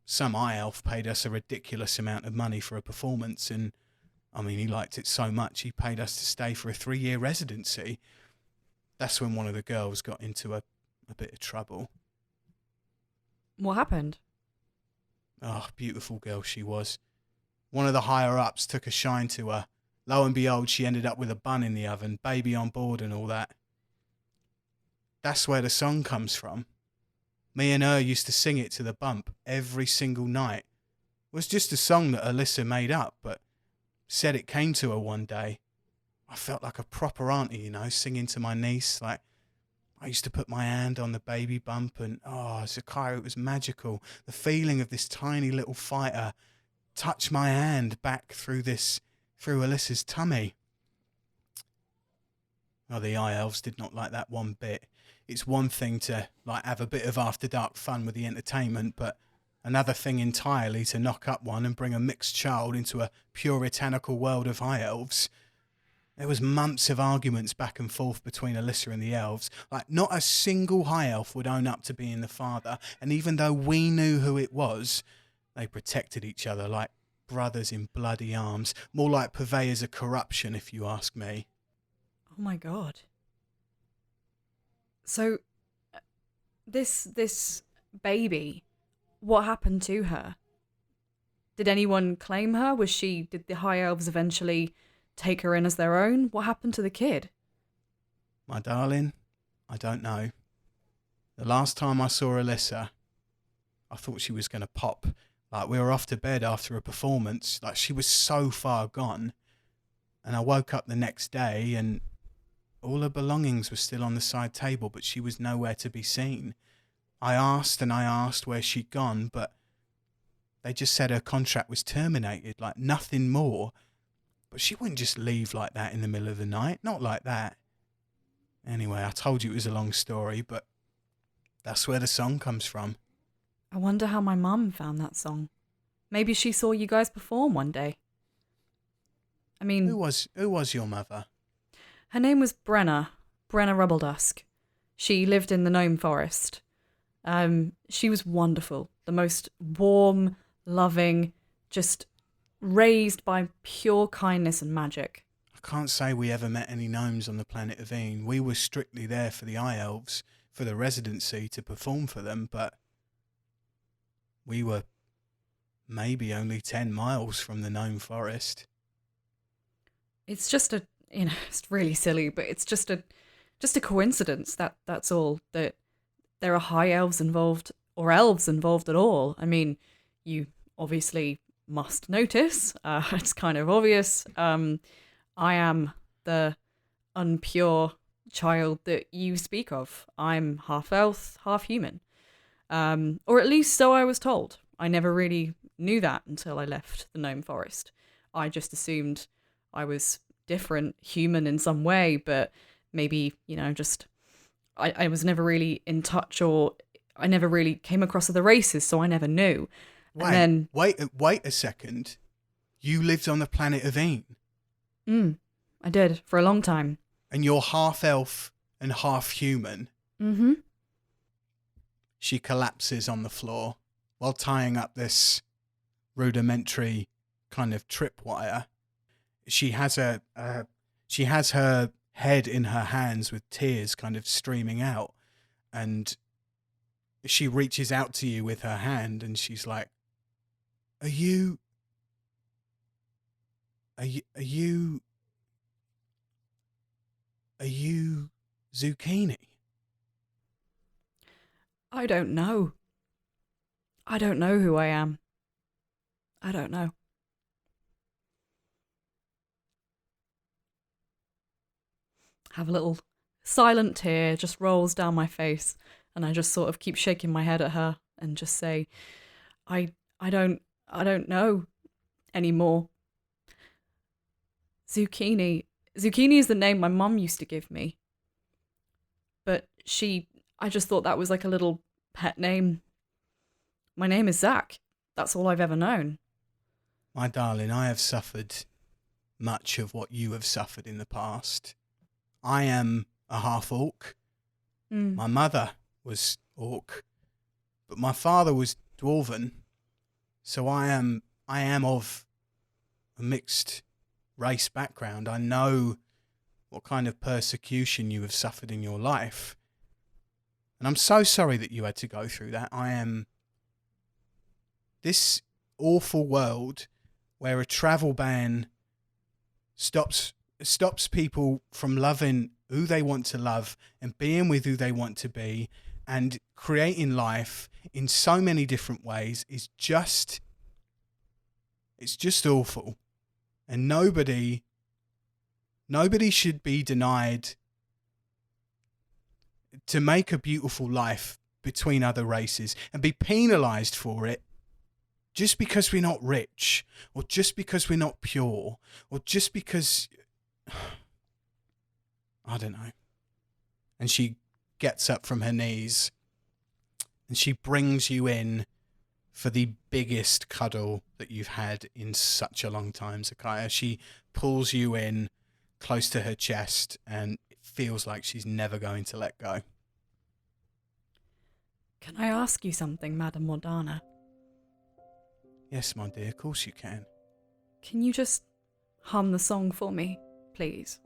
Some high elf paid us a ridiculous amount of money for a performance, and I mean, he liked it so much he paid us to stay for a 3-year residency. That's when one of the girls got into a bit of trouble. What happened? Oh, beautiful girl she was. One of the higher-ups took a shine to her. Lo and behold, she ended up with a bun in the oven, baby on board and all that. That's where the song comes from. Me and her used to sing it to the bump every single night. It was just a song that Alyssa made up, but said it came to her one day. I felt like a proper auntie, you know, singing to my niece. Like, I used to put my hand on the baby bump and, Zakaiya, it was magical. The feeling of this tiny little fighter touch my hand back through Alyssa's tummy. Oh, the Eye Elves did not like that one bit. It's one thing to like have a bit of after dark fun with the entertainment, but another thing entirely to knock up one and bring a mixed child into a puritanical world of High Elves. There was months of arguments back and forth between Alyssa and the elves. Like, not a single High Elf would own up to being the father, and even though we knew who it was, they protected each other like brothers in bloody arms. More like purveyors of corruption, if you ask me. Oh my god. So, this baby, what happened to her? Did anyone claim her? Did the High Elves eventually take her in as their own? What happened to the kid? My darling, I don't know. The last time I saw Alyssa, I thought she was going to pop. Like, we were off to bed after a performance. Like, she was so far gone. And I woke up the next day and all her belongings were still on the side table, but she was nowhere to be seen. I asked and I asked where she'd gone, but they just said her contract was terminated, like nothing more. But she wouldn't just leave like that in the middle of the night, not like that. Anyway, I told you it was a long story, but that's where the song comes from. I wonder how my mum found that song. Maybe she saw you guys perform one day. I mean... Who was your mother? Her name was Brenna Rubbledusk. She lived in the Gnome Forest. She was wonderful. The most warm, loving, just raised by pure kindness and magic. I can't say we ever met any gnomes on the planet of Een. We were strictly there for the Eye Elves, for the residency to perform for them, but we were maybe only 10 miles from the Gnome Forest. It's just it's really silly, but it's just a coincidence that's all, that there are High Elves involved, or elves involved at all. I mean, you obviously must notice, it's kind of obvious. I am the unpure child that you speak of. I'm half elf, half human. Or at least so I was told. I never really knew that until I left the gnome forest. I just assumed I was different, human in some way, but maybe, just I was never really in touch, or I never really came across other races, so I never knew. Wait a second. You lived on the planet of Een. I did, for a long time. And you're half elf and half human. Mm-hmm. She collapses on the floor while tying up this rudimentary kind of tripwire. She has her head in her hands with tears kind of streaming out, and she reaches out to you with her hand, and she's like, Are you Zucchini? I don't know. I don't know who I am. I don't know. Have a little silent tear just rolls down my face, and I just sort of keep shaking my head at her and just say, I don't know anymore. Zucchini is the name my mum used to give me. But I just thought that was like a little pet name. My name is Zach. That's all I've ever known. My darling, I have suffered much of what you have suffered in the past. I am a half orc. My mother was orc, but my father was dwarven. So I am of a mixed race background. I know what kind of persecution you have suffered in your life. And I'm so sorry that you had to go through that. This awful world where a travel ban stops people from loving who they want to love and being with who they want to be and creating life in so many different ways is just awful. And nobody should be denied to make a beautiful life between other races and be penalized for it just because we're not rich, or just because we're not pure, or just because I don't know. And she gets up from her knees and she brings you in for the biggest cuddle that you've had in such a long time, Zakaiya. She pulls you in close to her chest, and it feels like she's never going to let go. Can I ask you something, Madam Mordana? Yes, my dear, of course you can. Can you just hum the song for me, please?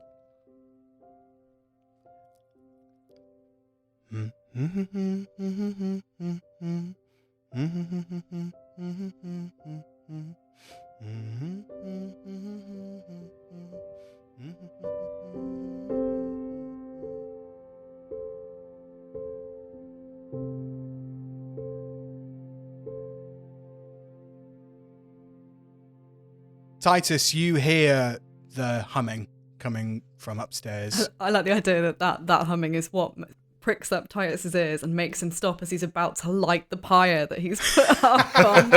Titus, you hear the humming coming from upstairs. I like the idea that humming is what pricks up Titus's ears and makes him stop as he's about to light the pyre that he's put up on.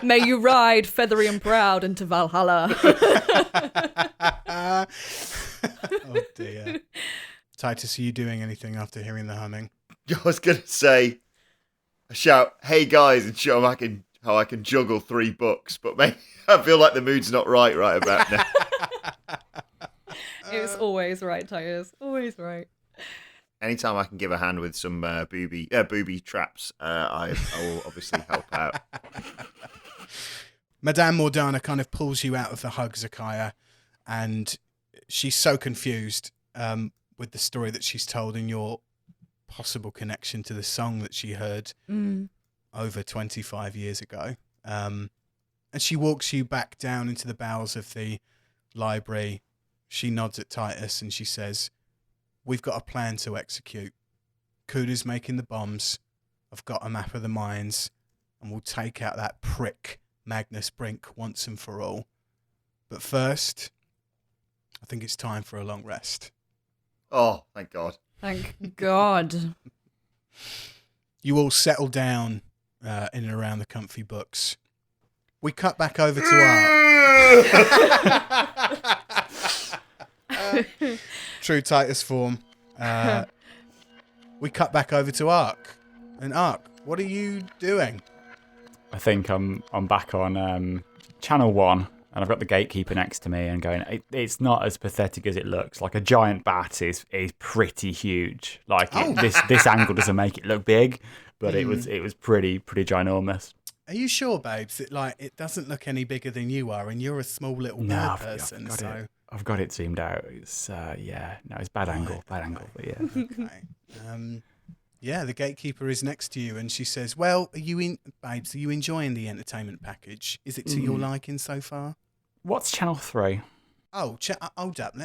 May you ride feathery and proud into Valhalla. Oh dear. Titus, are you doing anything after hearing the humming? I was going to say, I shout, "Hey guys," and show them how I can juggle 3 books, but maybe I feel like the mood's not right about now. It's always right, Titus. Always right. Anytime I can give a hand with some booby traps, I will obviously help out. Madame Mordana kind of pulls you out of the hug, Zakaiya, and she's so confused with the story that she's told and your possible connection to the song that she heard over 25 years ago. And she walks you back down into the bowels of the library. She nods at Titus and she says, "We've got a plan to execute. Kuda's making the bombs. I've got a map of the mines, and we'll take out that prick Magnus Brink once and for all. But first, I I think it's time for a long rest. Oh, thank God. Thank God. You all settle down in and around the comfy books. We cut back over to Aark. True Titus form. We cut back over to Aark. And Aark, what are you doing? I think I'm back on channel 1, and I've got the Gatekeeper next to me and going, it's not as pathetic as it looks. Like, a giant bat is pretty huge. Like, this angle doesn't make it look big, but it was pretty ginormous. Are you sure, babes? It doesn't look any bigger than you are, and you're a small little bird person. I've got it zoomed out. It's it's bad angle, but yeah. Okay. Yeah, the Gatekeeper is next to you, and she says, "Well, are you enjoying the entertainment package? Is it to your liking so far?" What's channel 3? Oh, hold up.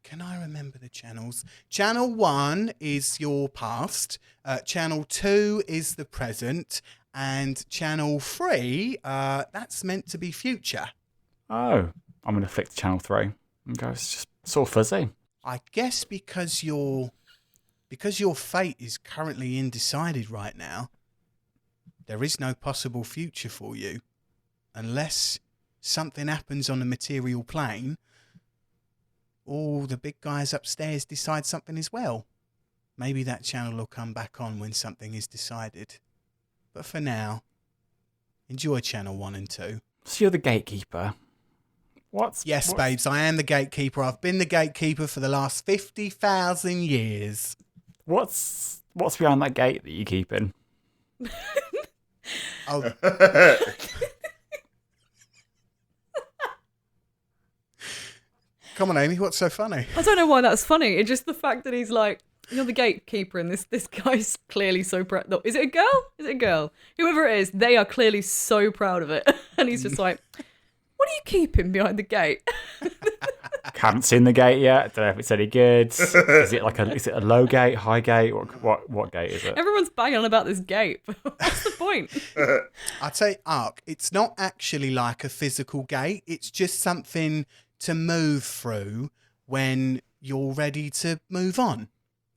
Can I remember the channels? Channel 1 is your past. Channel 2 is the present. And channel 3, that's meant to be future. Oh, I'm going to flick to channel 3 and go, it's just sort of fuzzy. I guess because your fate is currently undecided right now, there is no possible future for you unless something happens on the material plane or the big guys upstairs decide something as well. Maybe that channel will come back on when something is decided. But for now, enjoy channel 1 and 2. So you're the Gatekeeper. Yes, babes, I am the Gatekeeper. I've been the Gatekeeper for the last 50,000 years. What's behind that gate that you're keeping? Oh. Come on, Amy, what's so funny? I don't know why that's funny. It's just the fact that he's like, you're the Gatekeeper, and this guy's clearly so proud. No, is it a girl? Is it a girl? Whoever it is, they are clearly so proud of it. And he's just like, what are you keeping behind the gate? Haven't seen the gate yet. Don't know if it's any good. Is it a low gate, high gate? What gate is it? Everyone's banging on about this gate. What's the point? I'd say, Aark, it's not actually like a physical gate. It's just something to move through when you're ready to move on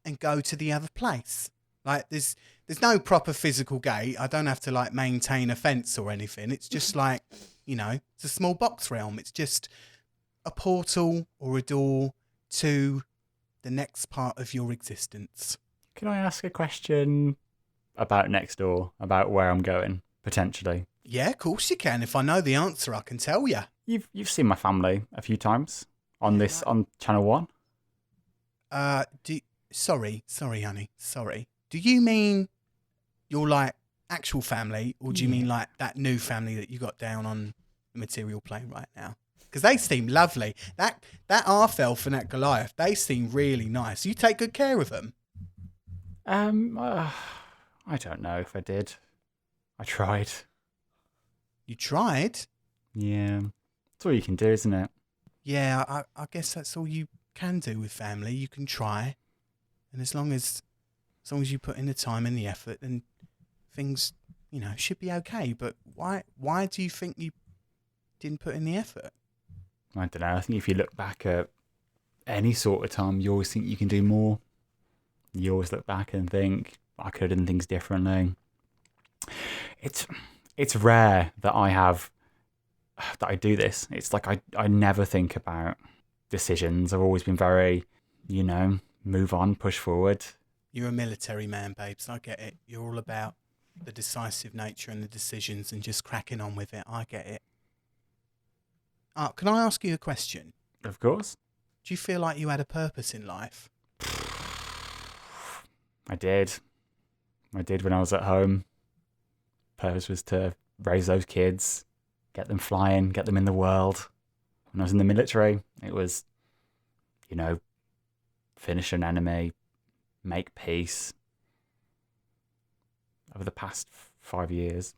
and go to the other place. Like, there's no proper physical gate. I don't have to, like, maintain a fence or anything. It's just like, it's a small box realm. It's just a portal or a door to the next part of your existence. Can I ask a question about next door, about where I'm going, potentially? Yeah, of course you can. If I know the answer, I can tell you. You've seen my family a few times on channel 1. Sorry, honey. Sorry. Do you mean your, like, actual family, or do you mean, like, that new family that you got down on the material plane right now? Because they seem lovely. That half elf and that Goliath, they seem really nice. You take good care of them. I don't know if I did. I tried. You tried? Yeah. That's all you can do, isn't it? Yeah, I guess that's all you can do with family. You can try. And as long as you put in the time and the effort, then things, should be okay. But why do you think you didn't put in the effort? I don't know. I think if you look back at any sort of time, you always think you can do more. You always look back and think, I could have done things differently. It's rare that I do this. It's like I never think about decisions. I've always been very, move on, push forward. You're a military man, babes. I get it. You're all about the decisive nature and the decisions and just cracking on with it. I get it. Can I ask you a question? Of course. Do you feel like you had a purpose in life? I did when I was at home. Purpose was to raise those kids, get them flying, get them in the world. When I was in the military, it was, finish an enemy, make peace. Over the past 5 years,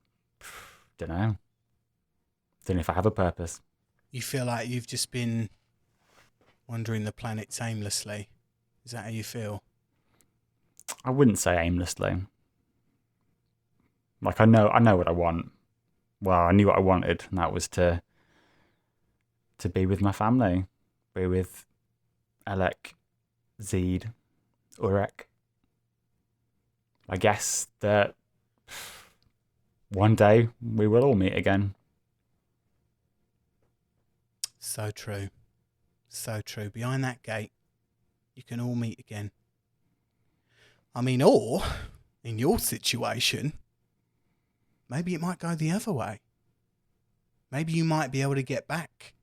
don't know if I have a purpose. You feel like you've just been wandering the planets aimlessly? Is that how you feel? I wouldn't say aimlessly. Like, I know what I want. Well, I knew what I wanted, and that was to be with my family, be with Elek, Zeed, Urek. I guess that one day we will all meet again. So true. So true. Behind that gate, you can all meet again. I mean, or, in your situation, maybe it might go the other way. Maybe you might be able to get back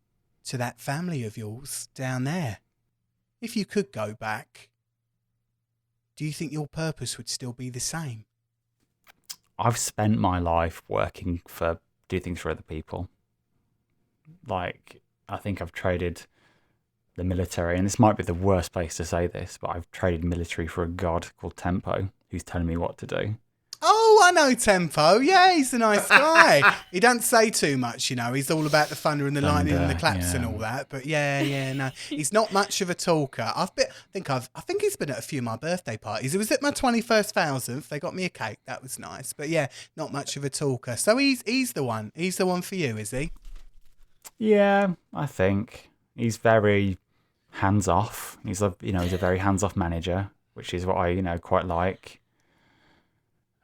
to that family of yours down there. If you could go back, do you think your purpose would still be the same? I've spent my life working do things for other people. Like, I think I've traded the military, and this might be the worst place to say this, but I've traded military for a god called Tempo, who's telling me what to do. Oh, I know Tempo. Yeah, he's a nice guy. He doesn't say too much, you know. He's all about the thunder and the lightning and the claps and all that. But no, he's not much of a talker. I think he's been at a few of my birthday parties. It was at my 21st thousandth. They got me a cake. That was nice. But yeah, not much of a talker. So he's the one. He's the one for you, is he? Yeah, I think he's very hands off. He's a very hands off manager, which is what I quite like.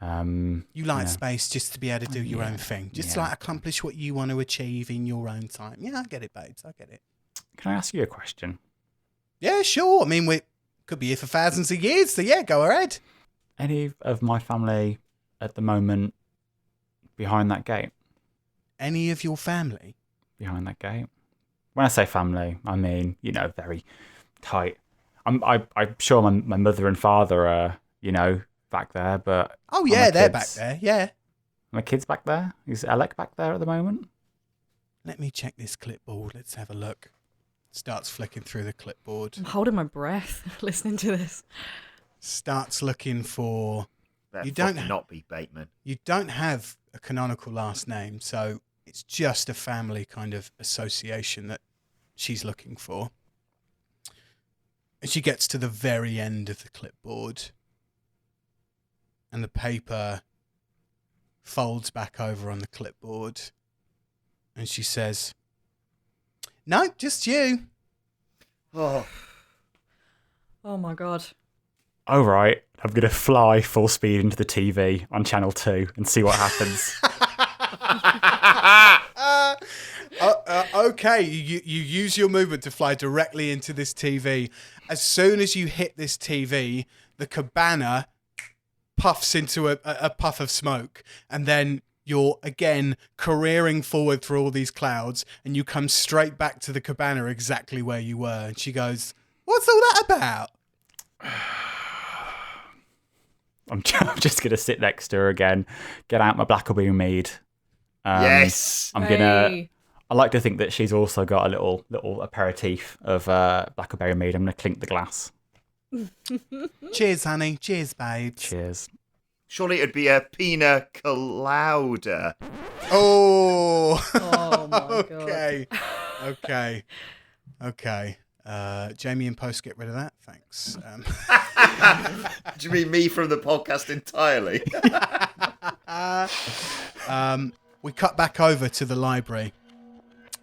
You like space just to be able to do your own thing, just like accomplish what you want to achieve in your own time. Yeah, I get it, babes. I get it. Can I ask you a question? Yeah, sure. I mean, we could be here for thousands of years, so yeah, go ahead. Any of my family at the moment behind that gate? Any of your family behind that gate? When I say family, I mean very tight. I'm sure my mother and father are back there, but oh yeah, they're back there. Yeah, my kids back there. Is Elek back there at the moment? Let me check this clipboard. Let's have a look. Starts flicking through the clipboard. I'm holding my breath listening to this. Starts looking for. You don't not be Bateman. You don't have a canonical last name, so it's just a family kind of association that she's looking for. And she gets to the very end of the clipboard. And the paper folds back over on the clipboard. And she says, "No, just you." Oh my God. All right, I'm going to fly full speed into the TV on Channel 2 and see what happens. Okay, you use your movement to fly directly into this TV. As soon as you hit this TV, the cabana puffs into a puff of smoke, and then you're again careering forward through all these clouds, and you come straight back to the cabana exactly where you were. And she goes, "What's all that about?" I'm just going to sit next to her again, get out my blackberry mead. Yes. I like to think that she's also got a little aperitif of blackberry mead. I'm going to clink the glass. Cheers, honey. Cheers, babes. Cheers. Surely it'd be a pina colada. Oh. Oh my God. Okay. Jamie and Post, get rid of that. Thanks. Do you mean me from the podcast entirely? We cut back over to the library.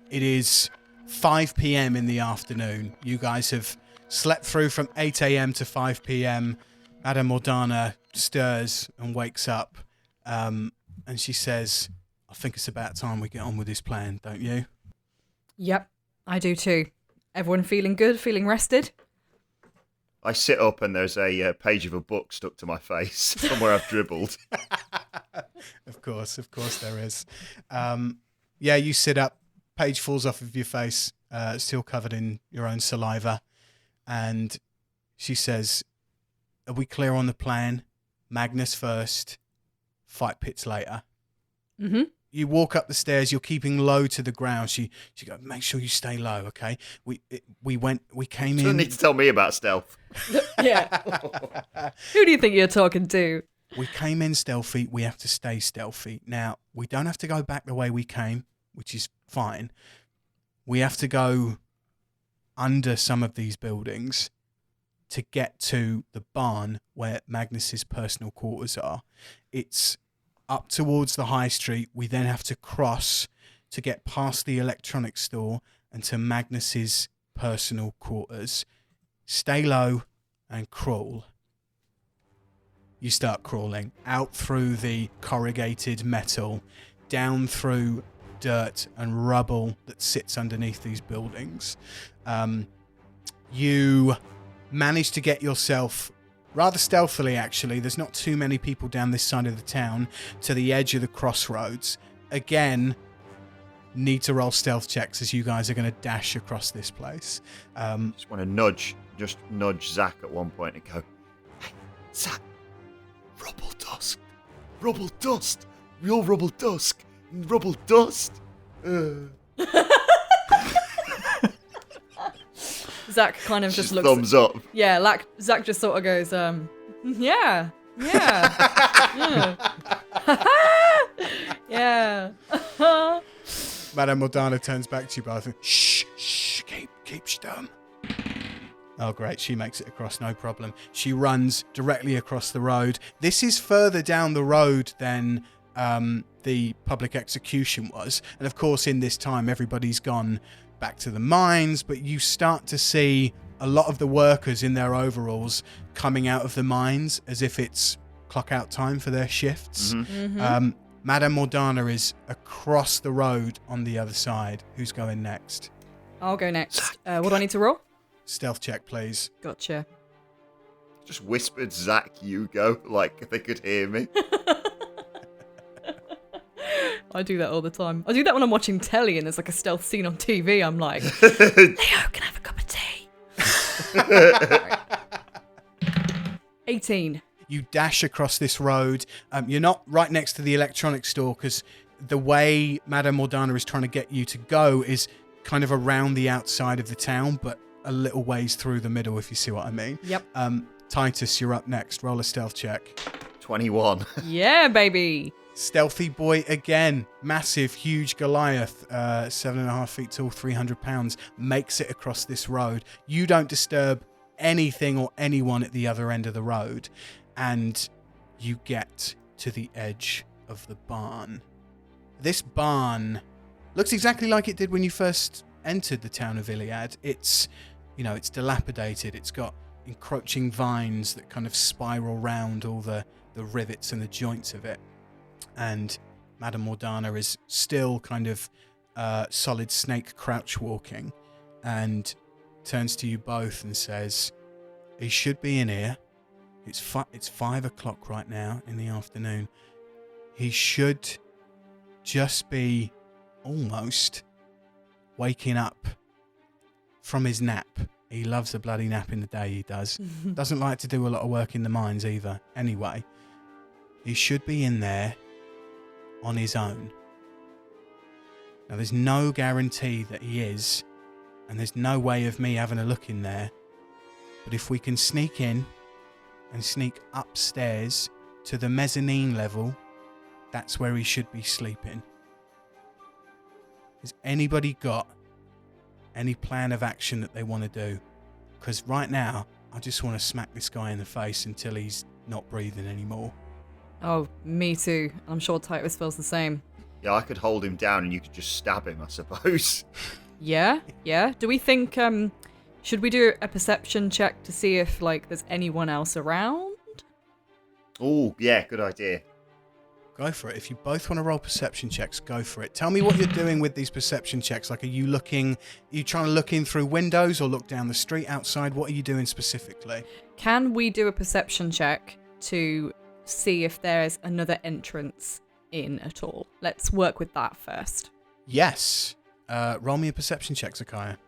It is 5 p.m. in the afternoon. You guys have slept through from 8 a.m. to 5 p.m. Madame Mordana stirs and wakes up. And she says, "I think it's about time we get on with this plan, don't you?" Yep, I do too. Everyone feeling good, feeling rested? I sit up and there's a page of a book stuck to my face from where I've dribbled. Of course there is. You sit up, page falls off of your face, still covered in your own saliva. And she says, "Are we clear on the plan? Magnus first, fight pits later." Mm-hmm. You walk up the stairs. You're keeping low to the ground. She goes, "Make sure you stay low, okay? We came in." You don't need to tell me about stealth. Yeah. Who do you think you're talking to? "We came in stealthy. We have to stay stealthy. Now, we don't have to go back the way we came, which is fine. We have to go under some of these buildings to get to the barn where Magnus's personal quarters are. It's up towards the high street. We then have to cross to get past the electronics store and to Magnus's personal quarters. stay low and crawl. You start crawling out through the corrugated metal, down through dirt and rubble that sits underneath these buildings. You manage to get yourself, rather stealthily actually, there's not too many people down this side of the town, to the edge of the crossroads. Again, need to roll stealth checks as you guys are going to dash across this place. Just want to nudge Zach at one point and go, "Hey, Zach, rubble dust, real rubble dust." Zach kind of just looks. Thumbs up. Yeah, Zach just sort of goes, yeah. Yeah. Madame Mordana turns back to you both and shh, keep stum. Oh, great. She makes it across, no problem. She runs directly across the road. This is further down the road than the public execution was. And of course, in this time, everybody's gone back to the mines, but you start to see a lot of the workers in their overalls coming out of the mines as if it's clock out time for their shifts. Madame Mordana is across the road on the other side. Who's going next? I'll go next. What do I need to roll? Stealth check, please. Gotcha. Just whispered, "Zach, you go," like they could hear me. I do that all the time. I do that when I'm watching telly and there's like a stealth scene on TV. I'm like, Leo, can I have a cup of tea? 18. You dash across this road. You're not right next to the electronics store because the way Madame Mordana is trying to get you to go is kind of around the outside of the town, but a little ways through the middle, if you see what I mean. Yep. Titus, you're up next. Roll a stealth check. 21. Yeah, baby. Stealthy boy again. Massive, huge Goliath, 7.5 feet tall, 300 pounds, makes it across this road. You don't disturb anything or anyone at the other end of the road. And you get to the edge of the barn. This barn looks exactly like it did when you first entered the town of Ilyiad. It's dilapidated. It's got encroaching vines that kind of spiral round all the rivets and the joints of it. And Madame Mordana is still kind of solid snake crouch walking and turns to you both and says, "He should be in here. It's 5 o'clock right now in the afternoon. He should just be almost waking up from his nap. He loves a bloody nap in the day, he does. Doesn't like to do a lot of work in the mines either. Anyway, he should be in there on his own. Now, there's no guarantee that he is, and there's no way of me having a look in there. But if we can sneak in and sneak upstairs to the mezzanine level, that's where he should be sleeping. Has anybody got any plan of action that they want to do? Because right now, I just want to smack this guy in the face until he's not breathing anymore." Oh, me too. I'm sure Titus feels the same. Yeah, I could hold him down and you could just stab him, I suppose. Yeah. Do we think, should we do a perception check to see if, there's anyone else around? Oh, yeah, good idea. Go for it. If you both want to roll perception checks, go for it. Tell me what you're doing with these perception checks. Are you trying to look in through windows or look down the street outside? What are you doing specifically? Can we do a perception check to see if there's another entrance in at all? Let's work with that first. Yes. Roll me a perception check, Zakaiya.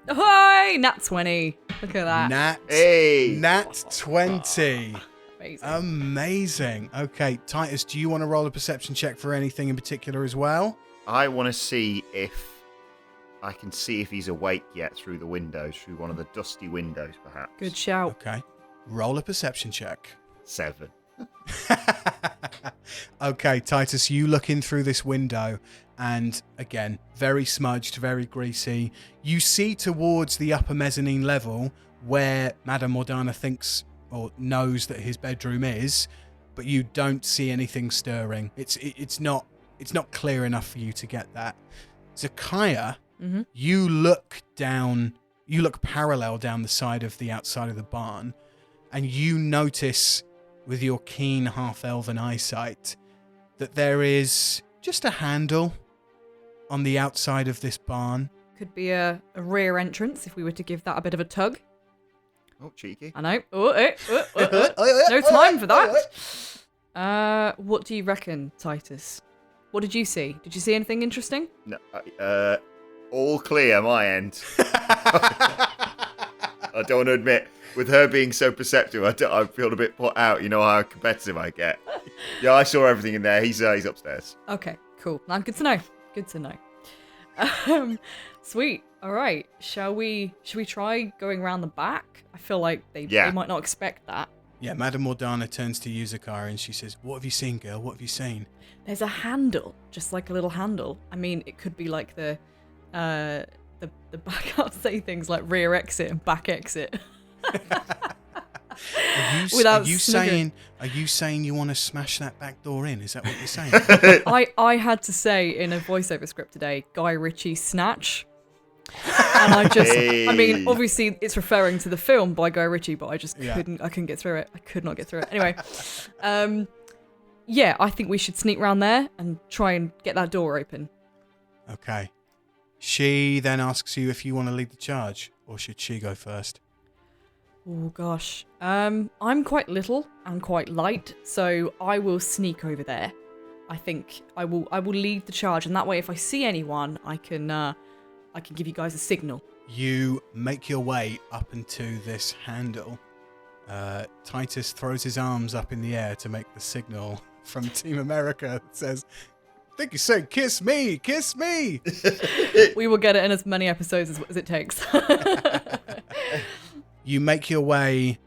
Hi! Nat 20. Look at that. Nat 20. Amazing. Amazing. Okay, Titus, do you want to roll a perception check for anything in particular as well? I want to see if I can see if he's awake yet through the windows, through one of the dusty windows, perhaps. Good shout. Okay. Roll a perception check. 7. Okay, Titus, you look in through this window and, again, very smudged, very greasy. You see towards the upper mezzanine level where Madame Mordana thinks or knows that his bedroom is, but you don't see anything stirring. It's not clear enough for you to get that. Zakaiya, you look down you look parallel down the side of the outside of the barn, and you notice with your keen half-elven eyesight that there is just a handle on the outside of this barn. Could be a rear entrance if we were to give that a bit of a tug. Oh, cheeky. I know. No time for that. What do you reckon, Titus? What did you see? Did you see anything interesting? No, all clear, my end. I don't want to admit, with her being so perceptive, I feel a bit put out. You know how competitive I get. Yeah, I saw everything in there. He's upstairs. Okay, cool. Now, good to know. Good to know. Sweet. All right. Should we try going around the back? I feel like they might not expect that. Yeah, Madame Mordana turns to you, Zakaiya, and she says, "What have you seen, girl? What have you seen?" There's a handle, just like a little handle. I mean, it could be like the backup say things like rear exit and back exit. Are you saying you want to smash that back door in? Is that what you're saying? I had to say in a voiceover script today, Guy Ritchie snatch. And I mean, obviously it's referring to the film by Guy Ritchie, but I just couldn't get through it. I could not get through it. Anyway, I think we should sneak round there and try and get that door open. Okay. She then asks you if you want to lead the charge, or should she go first? Oh gosh. I'm quite little and quite light, so I will sneak over there. I think I will lead the charge, and that way if I see anyone, I can give you guys a signal. You make your way up into this handle. Titus throws his arms up in the air to make the signal from Team America that says, "I think you said kiss me, kiss me." We will get it in as many episodes as it takes. You make your way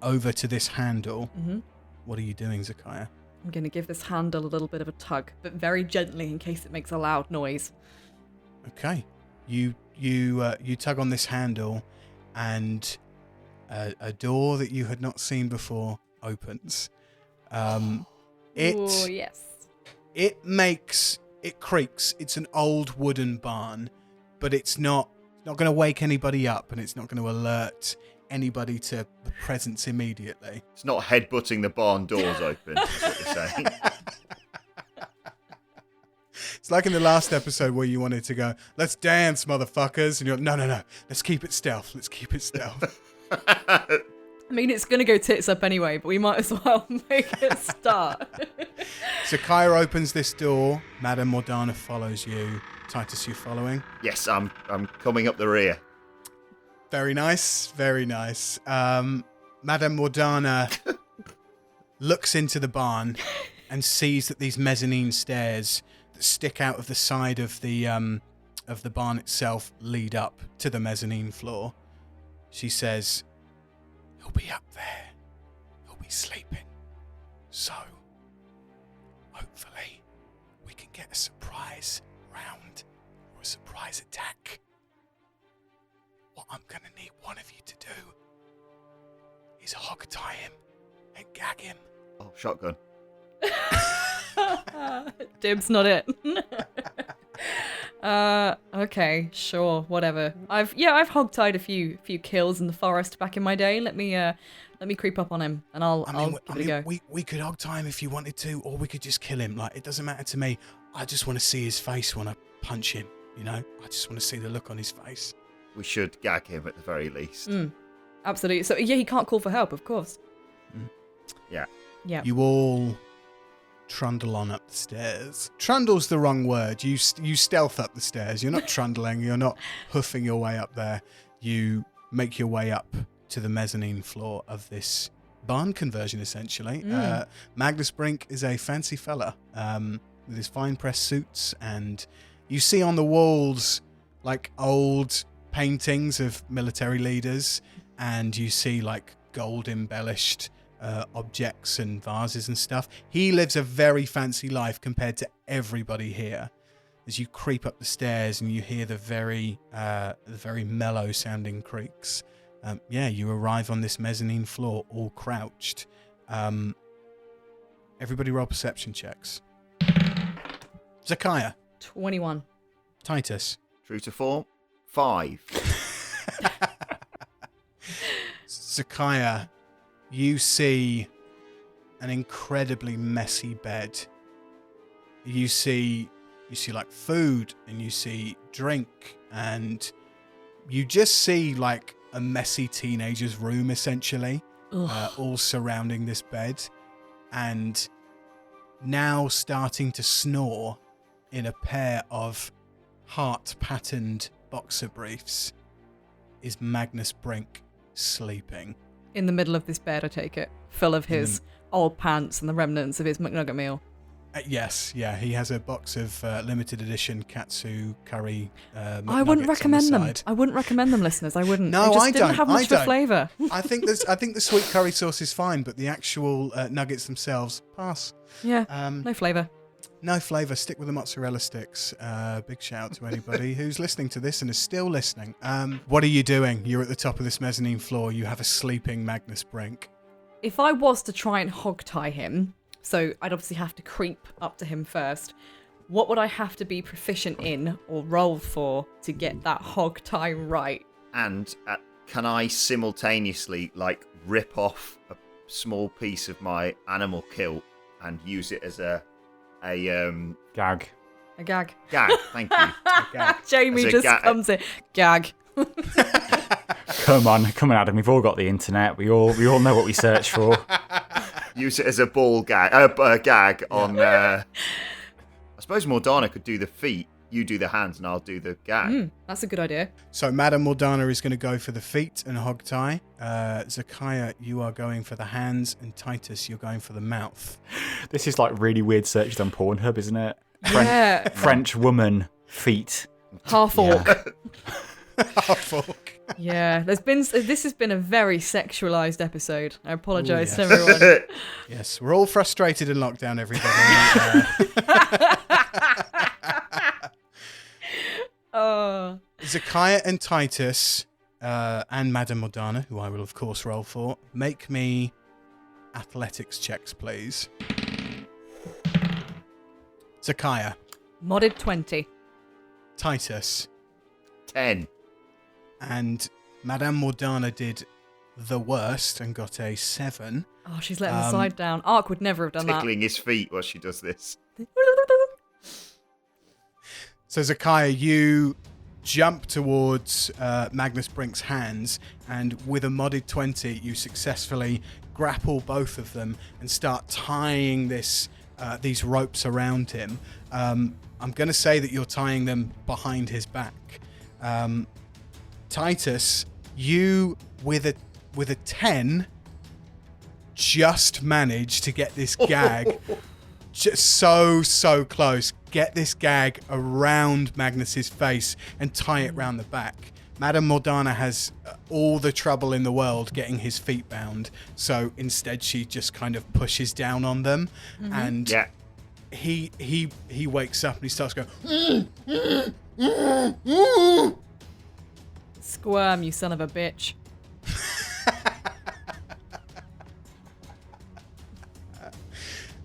over to this handle. Mm-hmm. What are you doing, Zakaiya? I'm going to give this handle a little bit of a tug, but very gently in case it makes a loud noise. Okay. You tug on this handle, and a door that you had not seen before opens. Oh, yes. It creaks. It's an old wooden barn, but it's not going to wake anybody up, and it's not going to alert anybody to the presence immediately. It's not headbutting the barn doors open, is what you're saying. It's like in the last episode where you wanted to go, "Let's dance, motherfuckers," and you're like, no, let's keep it stealth. I mean, it's going to go tits up anyway, but we might as well make it start. Zakaiya opens this door. Madame Mordana follows you. Titus, you following? Yes, I'm coming up the rear. Very nice, very nice. Madame Mordana looks into the barn and sees that these mezzanine stairs that stick out of the side of the barn itself lead up to the mezzanine floor. She says, "He'll be up there. He'll be sleeping. So, hopefully, we can get a surprise round or a surprise attack. What I'm going to need one of you to do is hog tie him and gag him." Oh, shotgun. Dib's not it. Okay, sure, whatever. I've hogtied a few kills in the forest back in my day. Let me creep up on him, and I'll give it a go. We could hog tie him if you wanted to, or we could just kill him. Like, it doesn't matter to me. I just want to see his face when I punch him. You know, I just want to see the look on his face. We should gag him at the very least. Absolutely. So yeah, he can't call for help, of course. Yeah. You all trundle on up the stairs. Trundle's the wrong word. You stealth up the stairs. You're not trundling. You're not hoofing your way up there. You make your way up to the mezzanine floor of this barn conversion, essentially. Magnus Brink is a fancy fella with his fine pressed suits, and you see on the walls like old paintings of military leaders, and you see like gold embellished objects and vases and stuff. He lives a very fancy life compared to everybody here. As you creep up the stairs and you hear the very mellow sounding creaks, you arrive on this mezzanine floor, all crouched. Everybody roll perception checks. Zakaiya. 21. Titus. True to form, 5. Zakaiya, you see an incredibly messy bed. You see like food, and you see drink, and you just see like a messy teenager's room, essentially, all surrounding this bed. And now starting to snore in a pair of heart-patterned boxer briefs is Magnus Brink sleeping. In the middle of this bed, I take it, full of his old pants and the remnants of his McNugget meal. Yes, yeah, he has a box of limited edition katsu curry. I wouldn't recommend them. I wouldn't recommend them, listeners. I wouldn't. No, they just I didn't don't. have much of a flavour. I think the sweet curry sauce is fine, but the actual nuggets themselves, pass. Yeah, no flavour. No flavour. Stick with the mozzarella sticks. Big shout out to anybody who's listening to this and is still listening. What are you doing? You're at the top of this mezzanine floor. You have a sleeping Magnus Brink. If I was to try and hog tie him, so I'd obviously have to creep up to him first, what would I have to be proficient in or roll for to get that hog tie right? And can I simultaneously, like, rip off a small piece of my animal kilt and use it as a Gag. A gag. Gag, thank you. Jamie As a just comes in. Gag. Come on, Adam. We've all got the internet. We all know what we search for. Use it as a ball gag on. I suppose Mordana could do the feet. You do the hands, and I'll do the gag. That's a good idea. So Madame Mordana is going to go for the feet and hog tie. Zakaiya, you are going for the hands, and Titus, you're going for the mouth. This is like really weird searches on Pornhub, isn't it? Yeah. French woman, feet. Half orc. Half orc. Yeah, this has been a very sexualized episode. I apologise Ooh, yes. to everyone. Yes, we're all frustrated in lockdown, everybody. Zakaiya and Titus and Madame Mordana, who I will of course roll for, make me athletics checks, please. Zakaiya. Modded 20. Titus. 10. And Madame Mordana did the worst and got a 7. Oh, she's letting the side down. Aark would never have done Tickling his feet while she does this. that. So Zakaiya, you jump towards Magnus Brink's hands, and with a modded 20, you successfully grapple both of them and start tying these ropes around him. I'm going to say that you're tying them behind his back. Titus, you with a 10 just managed to get this gag just so close. Get this gag around Magnus's face and tie it round the back. Madame Mordana has all the trouble in the world getting his feet bound, so instead she just kind of pushes down on them, and he wakes up and he starts going. Squirm, you son of a bitch.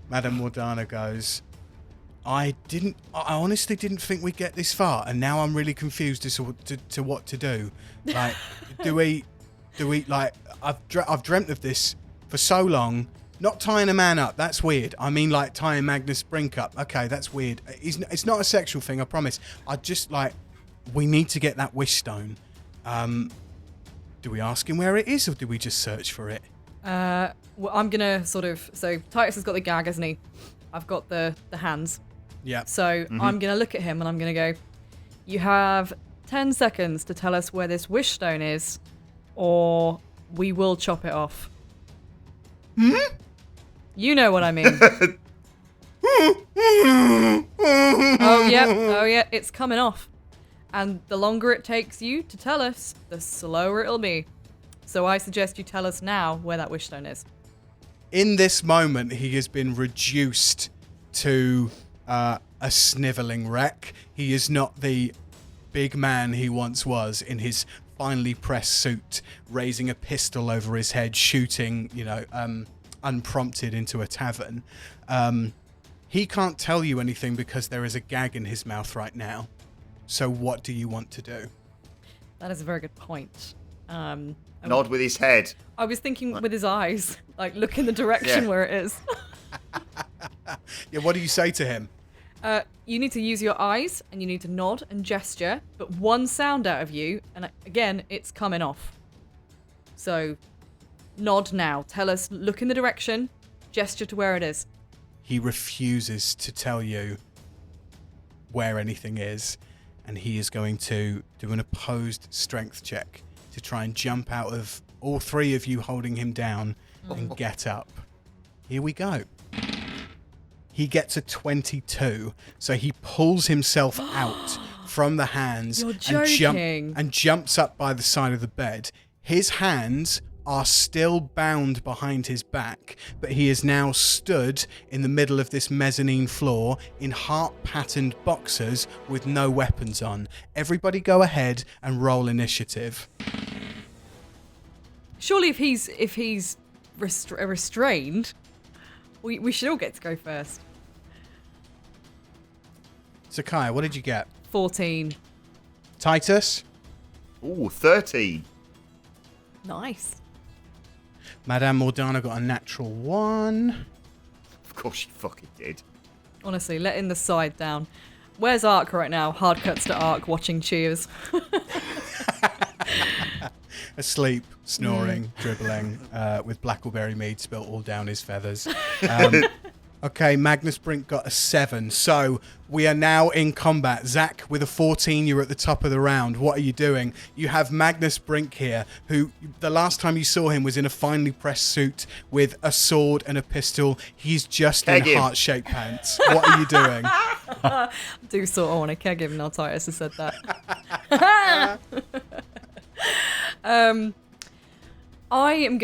Madame Mordana goes, I honestly didn't think we'd get this far, and now I'm really confused as to what to do. Like, do we like, I've dreamt of this for so long. Not tying a man up, that's weird. I mean, like, tying Magnus Brink up. Okay, that's weird. It's not a sexual thing, I promise. I just, like, we need to get that wish stone. Do we ask him where it is, or do we just search for it? Well, I'm gonna so Titus has got the gag, hasn't he? I've got the hands. Yeah. So I'm gonna look at him and I'm gonna go, you have 10 seconds to tell us where this wish stone is, or we will chop it off. You know what I mean. Oh yeah, it's coming off. And the longer it takes you to tell us, the slower it'll be. So I suggest you tell us now where that wish stone is. In this moment, he has been reduced to a snivelling wreck. He is not the big man he once was in his finely pressed suit, raising a pistol over his head, shooting, unprompted into a tavern. He can't tell you anything because there is a gag in his mouth right now. So what do you want to do? That is a very good point. Nod with his head. I was thinking with his eyes, like look in the direction where it is. Yeah, what do you say to him? You need to use your eyes and you need to nod and gesture, but one sound out of you, and again, it's coming off. So, nod now. Tell us, look in the direction, gesture to where it is. He refuses to tell you where anything is, and he is going to do an opposed strength check to try and jump out of all three of you holding him down and get up. Here we go. He gets a 22, so he pulls himself out from the hands and jumps up by the side of the bed. His hands are still bound behind his back, but he is now stood in the middle of this mezzanine floor in heart-patterned boxers with no weapons on. Everybody go ahead and roll initiative. Surely if he's restrained, we should all get to go first. Zakaiya, what did you get? 14. Titus? Ooh, 13. Nice. Madame Mordana got a natural 1. Of course she fucking did. Honestly, letting the side down. Where's Aark right now? Hard cuts to Aark watching Cheers. Asleep, snoring, dribbling, with blackberry mead spilt all down his feathers. Okay, Magnus Brink got a 7. So we are now in combat. Zach, with a 14, you're at the top of the round. What are you doing? You have Magnus Brink here, who the last time you saw him was in a finely pressed suit with a sword and a pistol. He's just in heart-shaped pants. What are you doing? I do sort of want to keg him now. Titus has said that. I'm going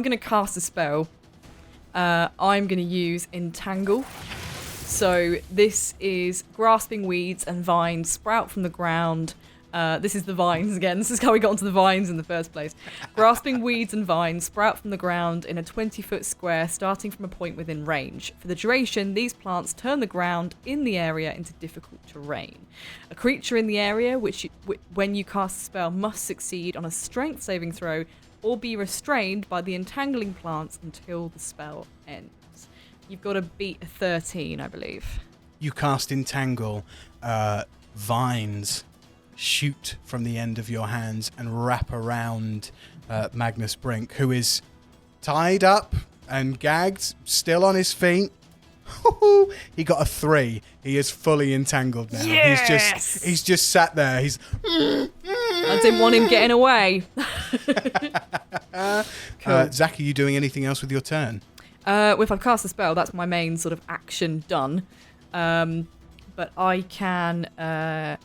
to cast a spell. I'm going to use Entangle. So this is grasping weeds and vines sprout from the ground. This is the vines again. This is how we got onto the vines in the first place. Grasping weeds and vines sprout from the ground in a 20-foot square starting from a point within range. For the duration, these plants turn the ground in the area into difficult terrain. A creature in the area, when you cast a spell, must succeed on a strength saving throw or be restrained by the entangling plants until the spell ends. You've got to beat a 13, I believe. You cast Entangle. Vines shoot from the end of your hands and wrap around Magnus Brink, who is tied up and gagged, still on his feet. He got a 3. He is fully entangled now. Yes! He's just sat there. He's. I didn't want him getting away. Cool. Zach, are you doing anything else with your turn? If I cast a spell, that's my main sort of action done. But I can. I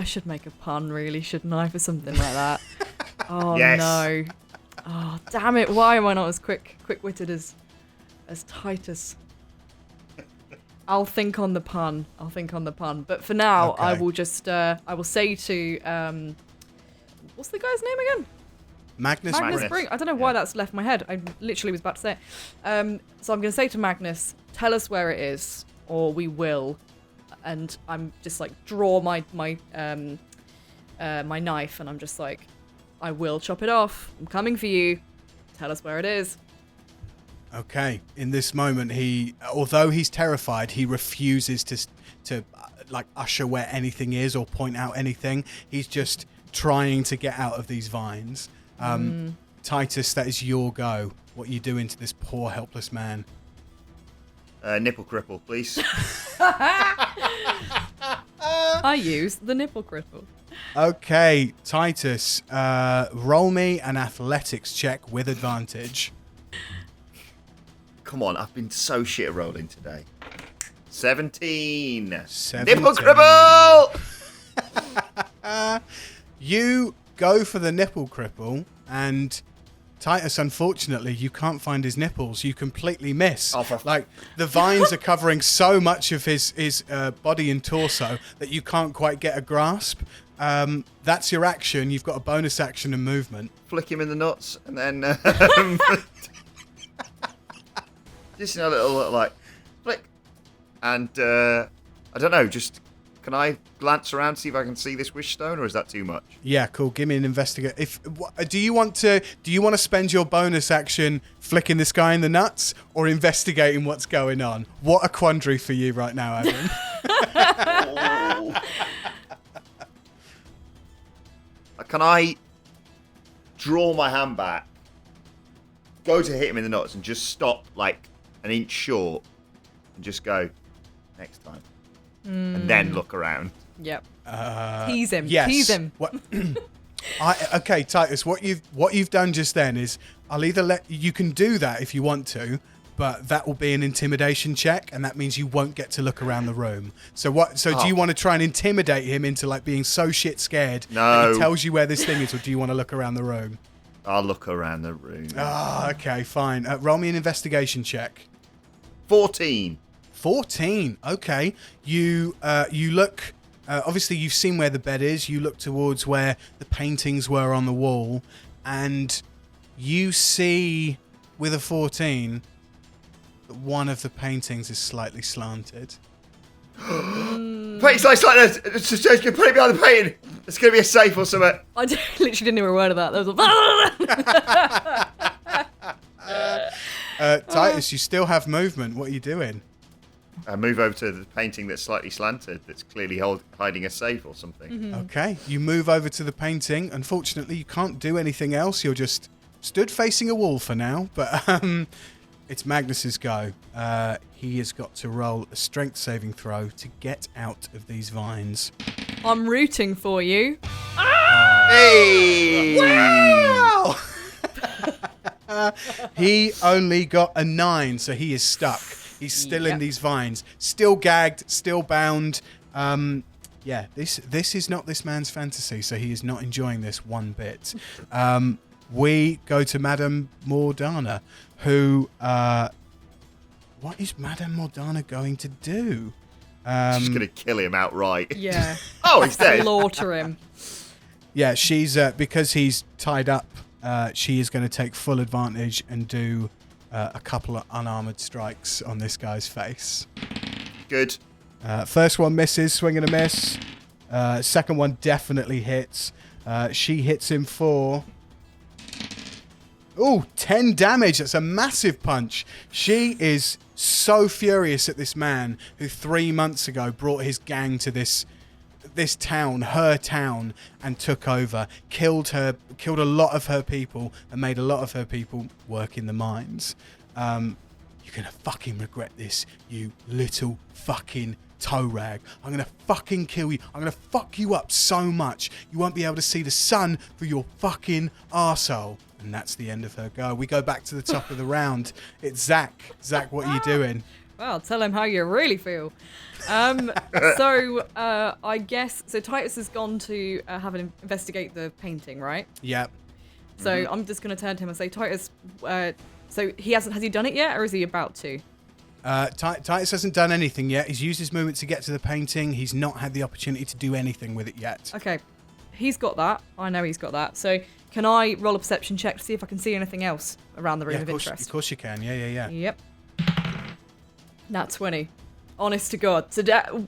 should make a pun, really, shouldn't I, for something like that? Oh yes. No! Oh damn it! Why am I not as quick-witted as Titus? I'll think on the pun. But for now, okay. I will just. I will say to. What's the guy's name again? Magnus Brink. I don't know why that's left my head. I literally was about to say it. So I'm going to say to Magnus, tell us where it is, or we will. And I'm just like, draw my knife, and I'm just like, I will chop it off. I'm coming for you. Tell us where it is. Okay. In this moment, although he's terrified, he refuses to usher where anything is or point out anything. He's just trying to get out of these vines. Titus, that is your go. What are you doing to this poor, helpless man? Nipple cripple, please. I use the nipple cripple. Okay, Titus, roll me an athletics check with advantage. Come on, I've been so shit at rolling today. 17. Nipple Nipple cripple! You go for the nipple cripple, and Titus, unfortunately, you can't find his nipples. You completely miss. Like, the vines are covering so much of his body and torso that you can't quite get a grasp. That's your action. You've got a bonus action and movement. Flick him in the nuts, and then just a little like flick, and I don't know, just Can I glance around to see if I can see this wish stone, or is that too much? Yeah, cool. Give me an investigate. Do you want to spend your bonus action flicking this guy in the nuts or investigating what's going on? What a quandary for you right now, Adam. Can I draw my hand back, go to hit him in the nuts, and just stop like an inch short, and just go next time, and then look around? Yep. Tease him. Yes. Tease him. What? Okay, Titus. What you've done just then is I'll either you can do that if you want to, but that will be an intimidation check, and that means you won't get to look around the room. So do you want to try and intimidate him into like being so shit scared that he tells you where this thing is, or do you want to look around the room? I'll look around the room. Okay, fine. Roll me an investigation check. 14. 14. Okay. You look. Obviously, you've seen where the bed is. You look towards where the paintings were on the wall, and you see with a 14. One of the paintings is slightly slanted. Painting's like this. Just put it behind the painting. It's going to be a safe or something. I literally didn't hear a word of that. That was Titus, you still have movement. What are you doing? I move over to the painting that's slightly slanted, that's clearly hiding a safe or something. Mm-hmm. Okay, you move over to the painting. Unfortunately, you can't do anything else. You're just stood facing a wall for now. But it's Magnus's go. He has got to roll a strength saving throw to get out of these vines. I'm rooting for you. Hey! Wow! He only got a 9, so he is stuck. He's still in these vines, still gagged, still bound. Yeah, this is not this man's fantasy, so he is not enjoying this one bit. We go to Madame Mordana, who... what is Madame Mordana going to do? She's going to kill him outright. Yeah. Oh, he's dead. Slaughter him. Yeah, she's... because he's tied up, she is going to take full advantage and do a couple of unarmored strikes on this guy's face. Good. First one misses, swing and a miss. Second one definitely hits. She hits him for... 10 damage. That's a massive punch. She is so furious at this man who 3 months ago brought his gang to this town, her town, and took over, killed a lot of her people, and made a lot of her people work in the mines. You're gonna fucking regret this, you little fucking toe rag. I'm gonna fucking kill you. I'm gonna fuck you up so much you won't be able to see the sun through your fucking arsehole. And that's the end of her go. We go back to the top of the round. It's Zach. Zach, what are you doing? Well, tell him how you really feel. I guess so. Titus has gone to have an investigate the painting, right? Yep. So I'm just going to turn to him and say, Titus. So has he done it yet, or is he about to? Titus hasn't done anything yet. He's used his movement to get to the painting. He's not had the opportunity to do anything with it yet. Okay, he's got that. I know he's got that. So can I roll a perception check to see if I can see anything else around the room of interest? Of course you can. Yeah. Yep. Nat 20. Honest to God.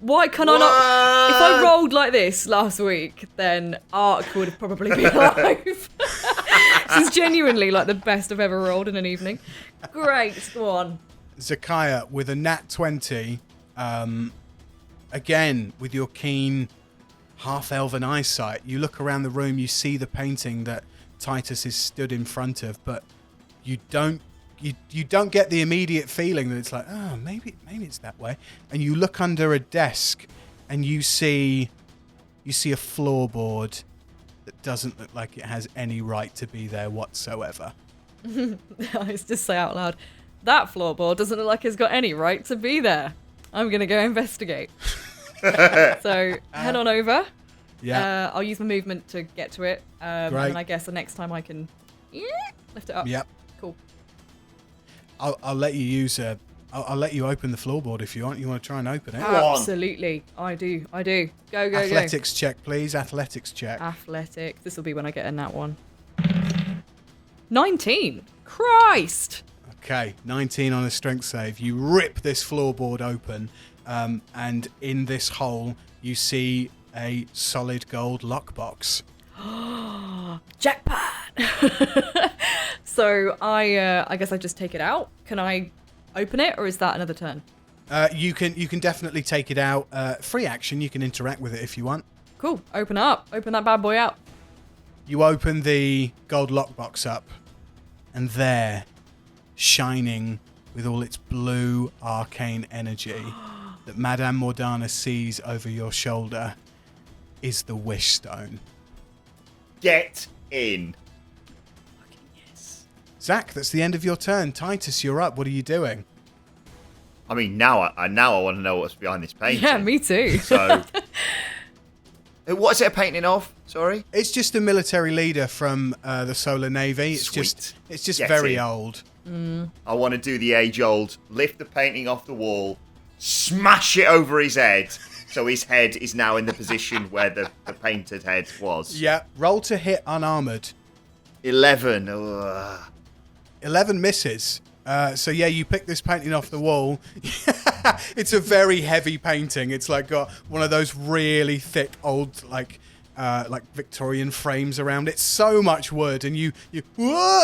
Why can I not... If I rolled like this last week, then Aark would have probably been alive. This is genuinely like the best I've ever rolled in an evening. Great. Go on. Zakaiya, with a nat 20, again, with your keen half-elven eyesight, you look around the room, you see the painting that Titus is stood in front of, but you don't get the immediate feeling that it's like, oh, maybe it's that way. And you look under a desk and you see a floorboard that doesn't look like it has any right to be there whatsoever. I just say out loud, that floorboard doesn't look like it's got any right to be there. I'm going to go investigate. So head on over. Yeah. I'll use my movement to get to it. Great. And I guess the next time I can lift it up. Yep. Cool. I'll let you use I'll let you open the floorboard if you want. You want to try and open it? Absolutely. I do. Go. Athletics check, please. Athletics check. Athletics. This will be when I get a nat one. 19. Christ. Okay, 19 on a strength save. You rip this floorboard open, and in this hole you see a solid gold lockbox. Jackpot! So I guess I just take it out. Can I open it, or is that another turn? You can definitely take it out. Free action. You can interact with it if you want. Cool. Open it up. Open that bad boy up. You open the gold lockbox up, and there, shining with all its blue arcane energy that Madame Mordana sees over your shoulder, is the wish stone. Get in. Yes. Zach, that's the end of your turn. Titus, you're up. What are you doing? I mean, now I want to know what's behind this painting. Yeah, me too. So, what's it a painting of? Sorry. It's just a military leader from the Solar Navy. It's Sweet. just Get very in. old. I want to do the age-old, lift the painting off the wall, smash it over his head, so his head is now in the position where the painted head was. Yeah. Roll to hit unarmored. 11. Ugh. 11 misses. So yeah, you pick this painting off the wall. It's a very heavy painting. It's like got one of those really thick old like Victorian frames around it. So much wood, and you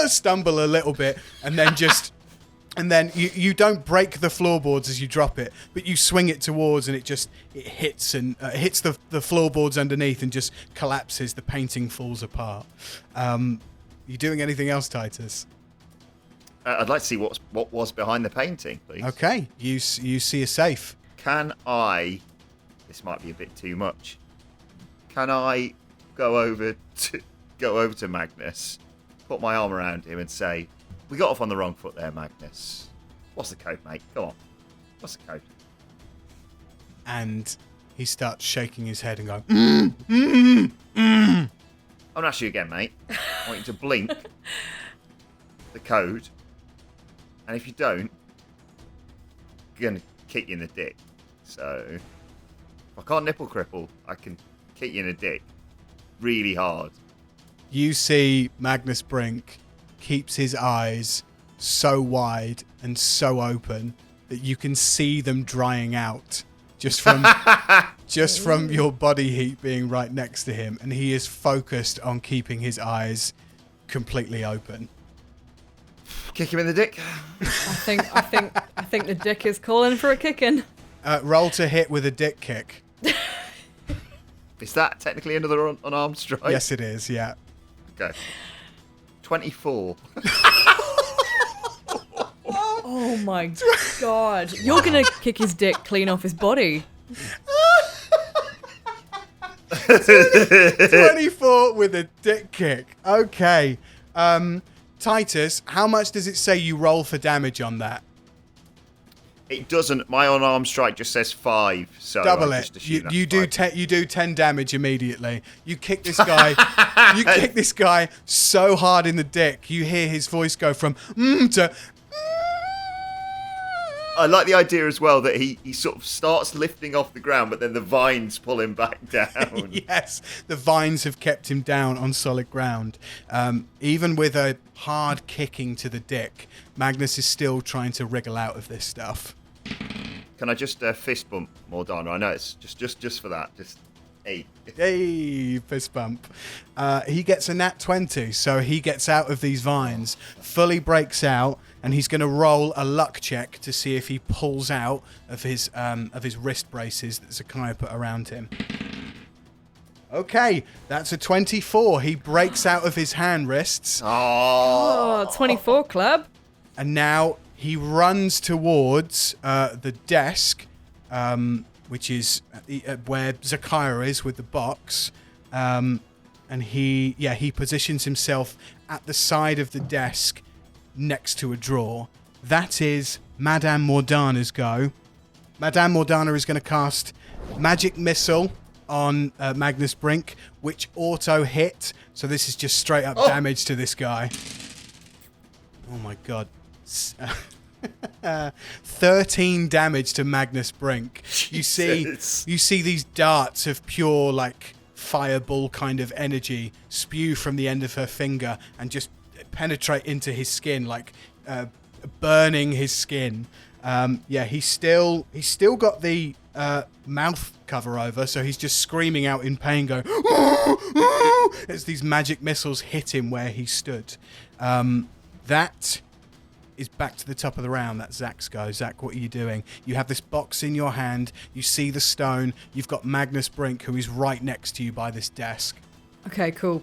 stumble a little bit, and then you don't break the floorboards as you drop it, but you swing it towards, and it hits and hits the floorboards underneath and just collapses. The painting falls apart. You doing anything else, Titus? I'd like to see what was behind the painting, please. Okay, you see a safe. Can I... This might be a bit too much. Can I go over to Magnus, put my arm around him and say, we got off on the wrong foot there, Magnus. What's the code, mate? Come on. What's the code? And he starts shaking his head and going, I'm going to ask you again, mate. I want you to blink the code. And if you don't, I'm going to kick you in the dick. So, if I can't nipple cripple, I can kick you in the dick really hard. You see Magnus Brink keeps his eyes so wide and so open that you can see them drying out just from your body heat being right next to him, and he is focused on keeping his eyes completely open. Kick him in the dick. I think the dick is calling for a kicking. Roll to hit with a dick kick. Is that technically another unarmed strike? Yes, it is. Yeah. Okay. 24. Oh my god. You're gonna kick his dick clean off his body. 24 with a dick kick. Okay. Titus, how much does it say you roll for damage on that? It doesn't. My unarmed strike just says 5. So Double I it. just assume You that's do 5. you do 10 damage immediately. You kick this guy. You kick this guy so hard in the dick. You hear his voice go from to. I like the idea as well that he sort of starts lifting off the ground, but then the vines pull him back down. Yes, the vines have kept him down on solid ground. Even with a hard kicking to the dick, Magnus is still trying to wriggle out of this stuff. Can I just fist bump Mordana? I know it's just for that. Just hey. Hey, fist bump. He gets a nat 20, so he gets out of these vines, fully breaks out, and he's going to roll a luck check to see if he pulls out of his wrist braces that Zakaiya put around him. Okay, that's a 24. He breaks out of his hand wrists. Oh, 24 club. And now he runs towards the desk, which is where Zakaiya is with the box. And he positions himself at the side of the desk next to a drawer. That is Madame Mordana's go. Madame Mordana is going to cast Magic Missile on Magnus Brink, which auto hit. So this is just straight up damage to this guy. Oh my god. 13 damage to Magnus Brink. You see these darts of pure like fireball kind of energy spew from the end of her finger and just penetrate into his skin, like burning his skin. He's still got the mouth cover over, so he's just screaming out in pain, going as these magic missiles hit him where he stood. That is back to the top of the round. That's Zach's go. Zach, what are you doing? You have this box in your hand. You see the stone. You've got Magnus Brink, who is right next to you by this desk. Okay, cool.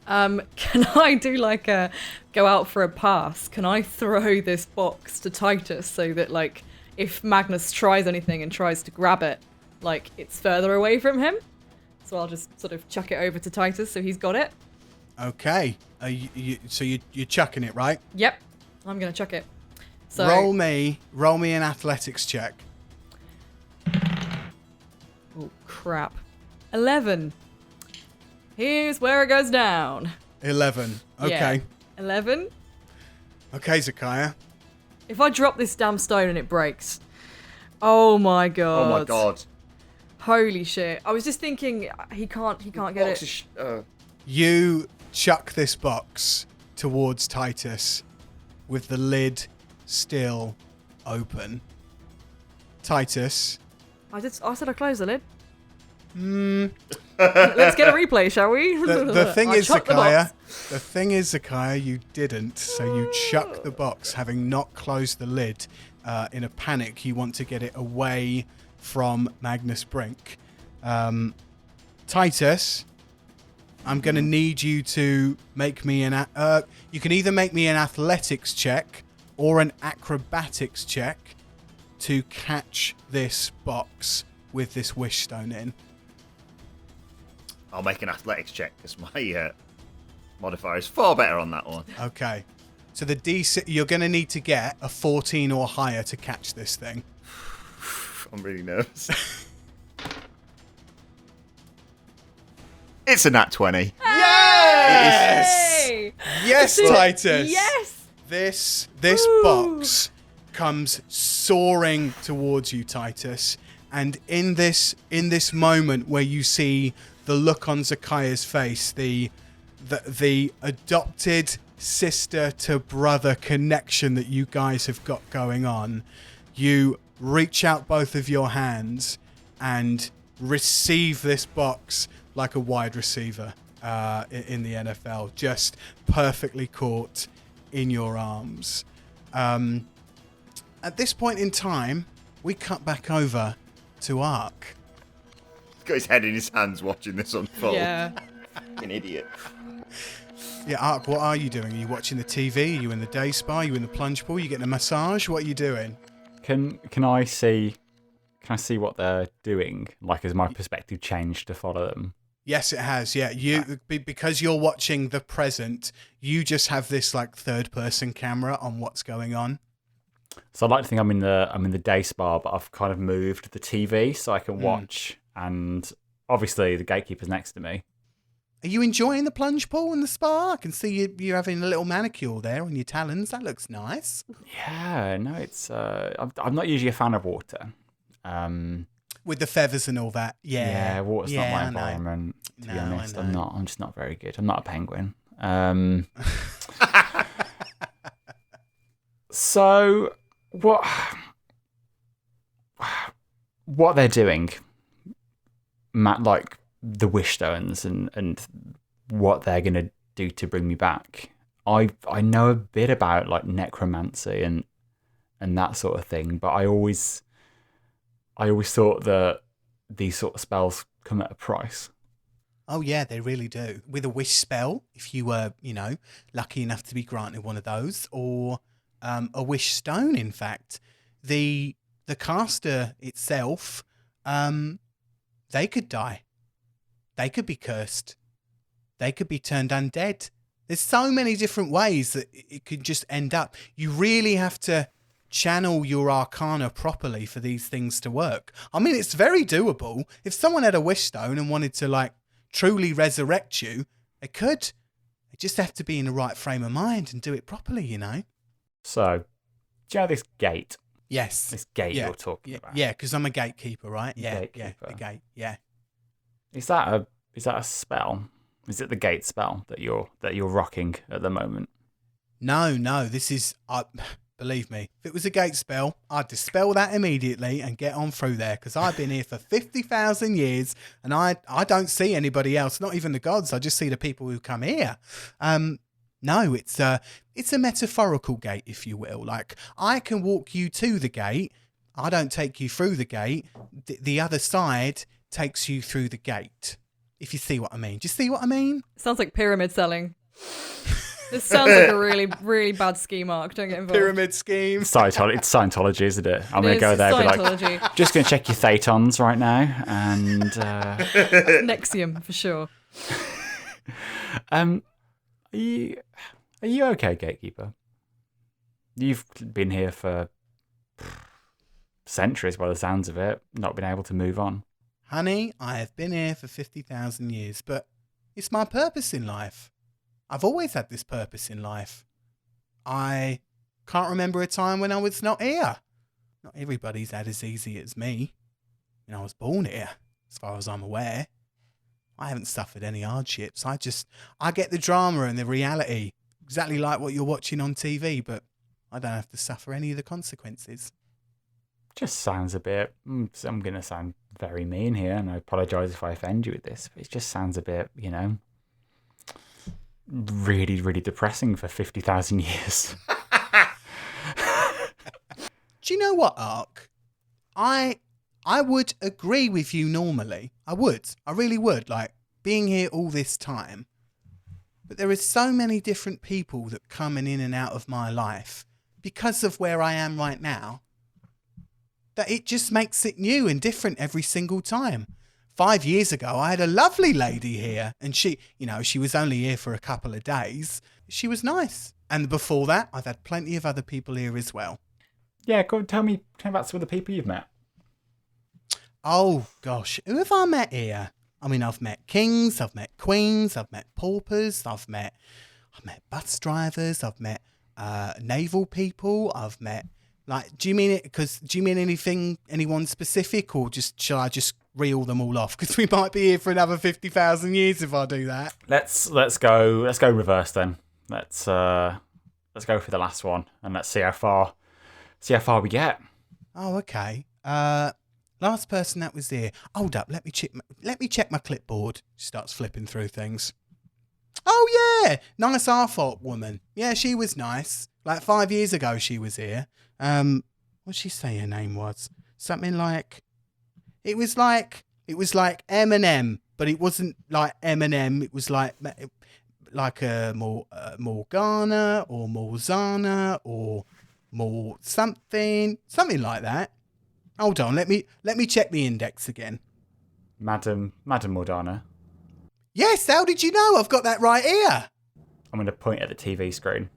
Can I do like a go out for a pass? Can I throw this box to Titus so that like if Magnus tries anything and tries to grab it, like it's further away from him? So I'll just sort of chuck it over to Titus so he's got it. Okay. So you're chucking it, right? Yep. I'm going to chuck it. So roll me an athletics check. Oh, crap. 11. Here's where it goes down. 11. Okay. Yeah. 11. Okay, Zakaiya. If I drop this damn stone and it breaks. Oh my god. Oh my god. Holy shit. I was just thinking he can't get it. You chuck this box towards Titus with the lid still open. Titus. I said I closed the lid. Let's get a replay, shall we? The thing is, Zakaiya, you didn't. So you chuck the box, having not closed the lid. In a panic, you want to get it away from Magnus Brink. Titus, I'm going to need you to make me you can either make me an athletics check or an acrobatics check to catch this box with this wish stone in. I'll make an athletics check because my modifier is far better on that one. Okay. So the DC, you're going to need to get a 14 or higher to catch this thing. I'm really nervous. It's a nat 20. Yes! Yes, Titus. Yes. This box comes soaring towards you, Titus, and in this moment where you see the look on Zakaiya's face, the adopted sister to brother connection that you guys have got going on, you reach out both of your hands and receive this box like a wide receiver in the NFL, just perfectly caught in your arms. At this point in time, we cut back over to Aark. He's got his head in his hands watching this unfold. Yeah. An idiot. Yeah, Aark, what are you doing? Are you watching the TV? Are you in the day spa? Are you in the plunge pool? Are you getting a massage? What are you doing? Can I see what they're doing? Like, has my perspective changed to follow them? Yes, it has. Yeah, because you're watching the present, you just have this like third-person camera on what's going on. So I'd like to think I'm in the day spa, but I've kind of moved the TV so I can watch, and obviously the gatekeeper's next to me. Are you enjoying the plunge pool and the spa? I can see you're having a little manicure there on your talons. That looks nice. Yeah, no, it's I'm not usually a fan of water. With the feathers and all that. Yeah, water's not my environment, to be honest. I'm just not very good. I'm not a penguin. So what they're doing, Matt, like the wish stones and what they're gonna do to bring me back. I know a bit about like necromancy and that sort of thing, but I always thought that these sort of spells come at a price. Oh yeah, they really do. With a wish spell, if you were, lucky enough to be granted one of those, or a wish stone, in fact, the caster itself, they could die. They could be cursed. They could be turned undead. There's so many different ways that it could just end up. You really have to channel your arcana properly for these things to work. I mean, it's very doable. If someone had a wish stone and wanted to like truly resurrect you, they could. They just have to be in the right frame of mind and do it properly, So, do you know this gate? Yes. This gate you're talking about? Yeah, because I'm a gatekeeper, right? Gatekeeper. Yeah, the gate, yeah. Is that a spell? Is it the gate spell that you're rocking at the moment? No, this is Believe me, if it was a gate spell, I'd dispel that immediately and get on through there, because I've been here for 50,000 years and I don't see anybody else, not even the gods. I just see the people who come here. No, it's a metaphorical gate, if you will. Like, I can walk you to the gate. I don't take you through the gate. The other side takes you through the gate, if you see what I mean. Do you see what I mean? Sounds like pyramid selling. This sounds like a really, really bad scheme, Aark. Don't get involved. Pyramid scheme. It's Scientology, isn't it? I'm going to go there and be like, Scientology. just going to check your thetons right now. And Nexium, for sure. Are you okay, Gatekeeper? You've been here for centuries by the sounds of it, not been able to move on. Honey, I have been here for 50,000 years, but it's my purpose in life. I've always had this purpose in life. I can't remember a time when I was not here. Not everybody's had as easy as me. I was born here, as far as I'm aware. I haven't suffered any hardships. I get the drama and the reality, exactly like what you're watching on TV, but I don't have to suffer any of the consequences. Just sounds a bit, I'm going to sound very mean here, and I apologise if I offend you with this, but it just sounds a bit, really, really depressing for 50,000 years. Do you know what, Aark? I would agree with you normally. I would. I really would. Like, being here all this time. But there are so many different people that come in and out of my life because of where I am right now, that it just makes it new and different every single time. 5 years ago, I had a lovely lady here, and she was only here for a couple of days. She was nice. And before that, I've had plenty of other people here as well. Yeah, go on, tell me about some of the people you've met. Oh, gosh. Who have I met here? I mean, I've met kings, I've met queens, I've met paupers, I've met bus drivers, I've met naval people, I've met... Like, do you mean anyone specific, or shall I just reel them all off? Because we might be here for another 50,000 years if I do that. Let's go reverse then. Let's go for the last one, and let's see how far we get. Oh, okay. Last person that was here. Hold up, let me check my clipboard. She starts flipping through things. Oh yeah, nice Aark woman. Yeah, she was nice. Like 5 years ago she was here. What'd she say her name was? Something like... It was like Eminem, but it wasn't like Eminem. It was like a Morgana or Morzana or more something like that. Hold on, let me check the index again. Madam Mordana. Yes, how did you know? I've got that right here. I'm going to point at the TV screen.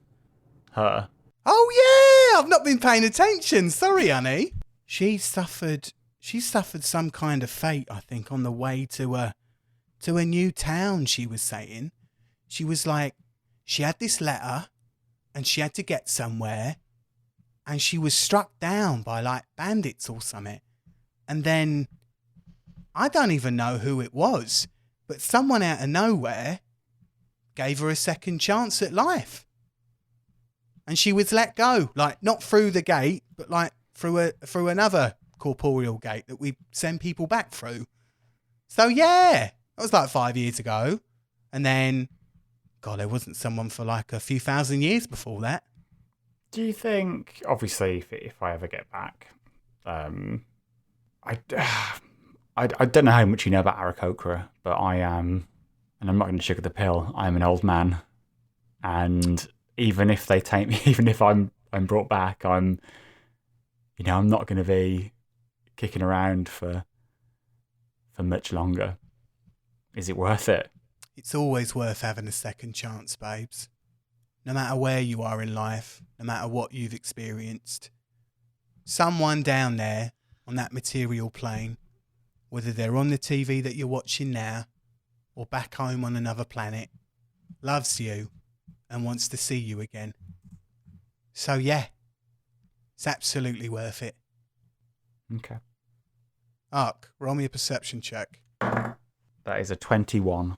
Her. Oh yeah, I've not been paying attention. Sorry, honey. She suffered some kind of fate, I think, on the way to a new town. She was saying, she was like, she had this letter, and she had to get somewhere, and she was struck down by like bandits or something, and then I don't even know who it was, but someone out of nowhere gave her a second chance at life. And she was let go, like not through the gate, but like through another corporeal gate that we send people back through. So yeah, that was like 5 years ago. And then, God, there wasn't someone for like a few thousand years before that. Do you think, obviously, if I ever get back, I don't know how much you know about Aarakocra, but I am, and I'm not going to sugar the pill, I'm an old man. And even if they take me, even if I'm brought back, I'm not going to be kicking around for much longer. Is it worth it? It's always worth having a second chance, babes. No matter where you are in life, no matter what you've experienced, someone down there on that material plane, whether they're on the TV that you're watching now or back home on another planet, loves you and wants to see you again. So yeah, it's absolutely worth it. Okay. Aark, roll me a perception check. That is a 21.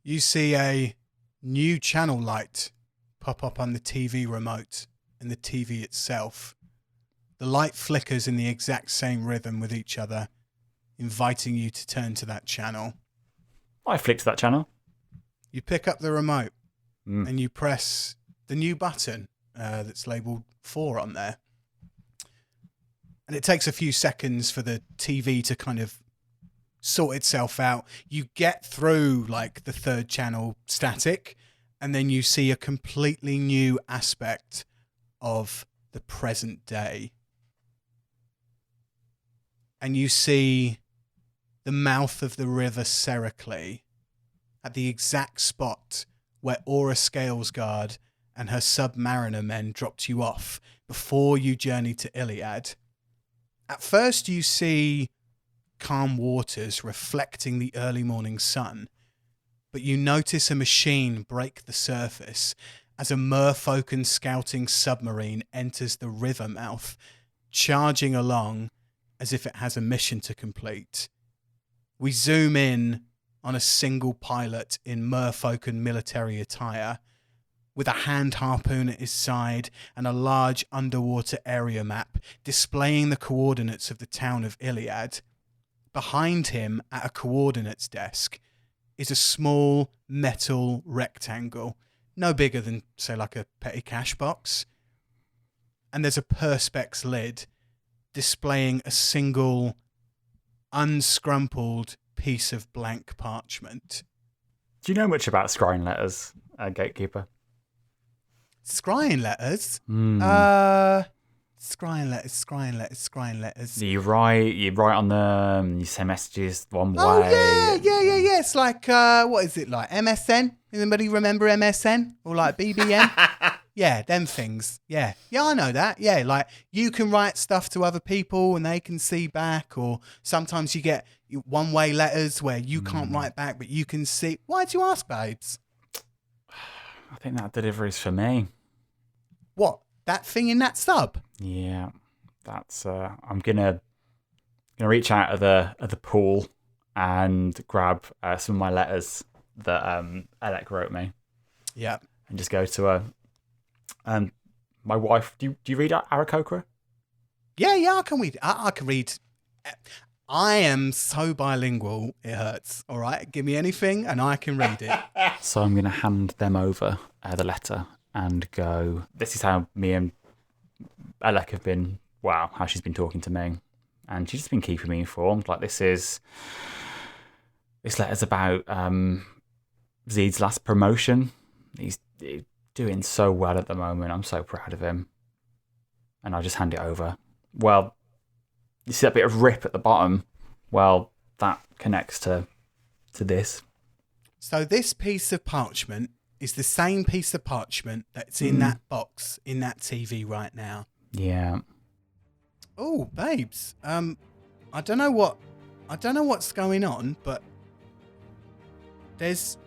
You see a new channel light pop up on the TV remote and the TV itself. The light flickers in the exact same rhythm with each other, inviting you to turn to that channel. I flicked that channel. You pick up the remote and you press the new button that's labelled 4 on there. And it takes a few seconds for the TV to kind of sort itself out. You get through like the 3rd channel static, and then you see a completely new aspect of the present day. And you see the mouth of the river Seraclay at the exact spot where Aura Scalesguard and her submariner men dropped you off before you journeyed to Ilyiad. At first you see calm waters reflecting the early morning sun, but you notice a machine break the surface as a merfolk scouting submarine enters the river mouth, charging along as if it has a mission to complete. We zoom in on a single pilot in merfolk military attire, with a hand harpoon at his side and a large underwater area map displaying the coordinates of the town of Ilyiad. Behind him, at a coordinates desk, is a small metal rectangle, no bigger than, say, like a petty cash box. And there's a perspex lid displaying a single unscrumpled piece of blank parchment. Do you know much about scrying letters, Gatekeeper? Scrying letters? Scrying letters. You write on them, you send messages one way. Oh, yeah. It's like, what is it like? MSN? Anybody remember MSN? Or like BBM? Yeah, them things. Yeah, I know that. Yeah, like you can write stuff to other people and they can see back, or sometimes you get one-way letters where you can't write back, but you can see. Why'd you ask, babes? I think that delivery's for me. What? That thing in that stub? Yeah, that's. I'm gonna reach out of the pool and grab some of my letters that Alec wrote me. Yeah, and just go to her. My wife. Do you read Aark? Yeah, I can read. I can read. I am so bilingual, it hurts. All right, give me anything and I can read it. So I'm going to hand them over the letter and go, this is how me and Alec have been, how she's been talking to me. And she's just been keeping me informed. Like this letter's about Zeed's last promotion. He's doing so well at the moment. I'm so proud of him. And I just hand it over. Well, you see that bit of rip at the bottom? Well, that connects to this. So this piece of parchment is the same piece of parchment that's in that box in that TV right now. Yeah. Oh, babes. I don't know what's going on, but there's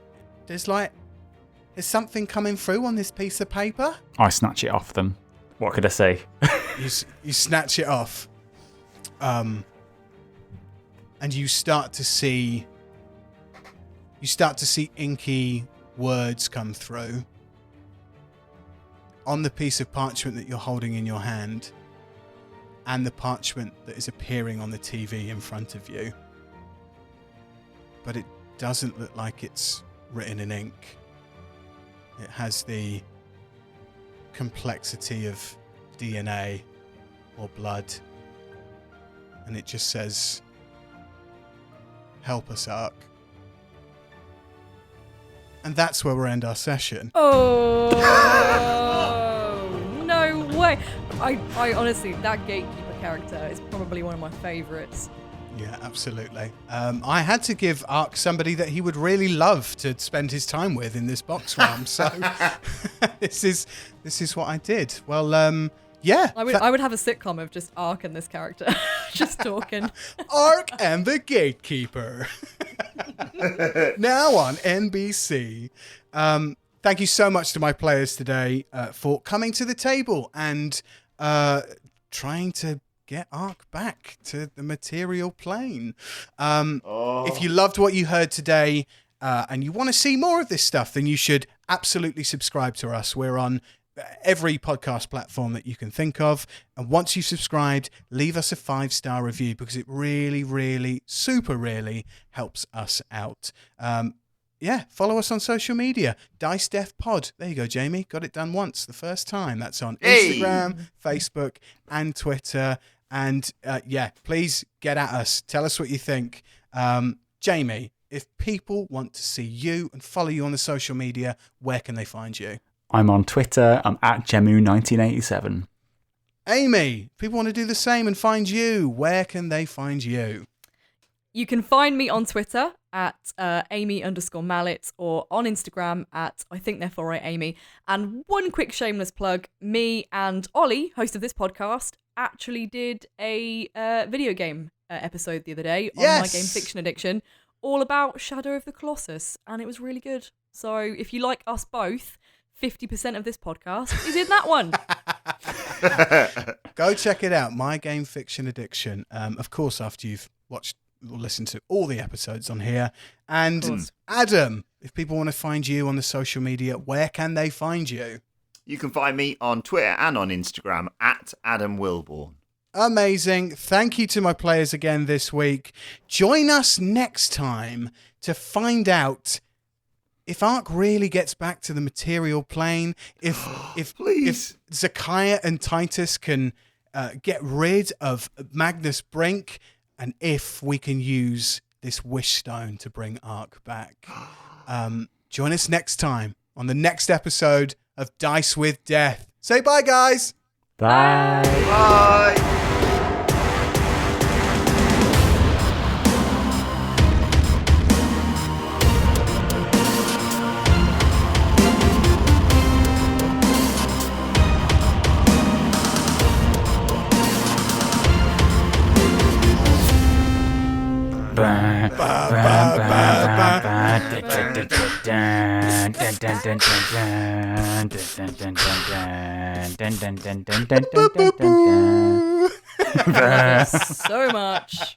something coming through on this piece of paper. I snatch it off them. What could I say? You snatch it off. And you start to see inky words come through on the piece of parchment that you're holding in your hand and the parchment that is appearing on the TV in front of you. But it doesn't look like it's written in ink. It has the complexity of DNA or blood. And it just says, "Help us, Aark." And that's where we'll end our session. Oh, no way. I honestly, that Gatekeeper character is probably one of my favourites. Yeah, absolutely. I had to give Aark somebody that he would really love to spend his time with in this box realm. So this is what I did. Well, yeah. I would have a sitcom of just Aark and this character just talking. Aark and the Gatekeeper. Now on NBC. Thank you so much to my players today for coming to the table and trying to get Aark back to the material plane. If you loved what you heard today and you want to see more of this stuff, then you should absolutely subscribe to us. We're on every podcast platform that you can think of. And once you've subscribed, leave us a 5-star review because it really, really, super really helps us out. Follow us on social media. Dice Death Pod. There you go, Jamie. Got it done once, the first time. That's on Instagram, Facebook, and Twitter. And please get at us. Tell us what you think. Jamie, if people want to see you and follow you on the social media, where can they find you? I'm on Twitter. I'm at Gemu1987. Amy, if people want to do the same and find you, where can they find you? You can find me on Twitter at Amy_Mallett or on Instagram at I think therefore I Amy. And one quick shameless plug, me and Ollie, host of this podcast, actually did a video game episode the other day on my Game Fiction Addiction, all about Shadow of the Colossus, and it was really good. So if you like us both, 50% of this podcast is in that one. Go check it out, My Game Fiction Addiction. Of course, after you've watched or listened to all the episodes on here. And Adam, if people want to find you on the social media, where can they find you? You can find me on Twitter and on Instagram at Adam Wilbourn. Amazing. Thank you to my players again this week. Join us next time to find out if Aark really gets back to the material plane, if Zakaiya and Titus can get rid of Magnus Brink, and if we can use this wish stone to bring Aark back. Join us next time on the next episode of Dice with Death. Say bye, guys. Bye. Bye. So much.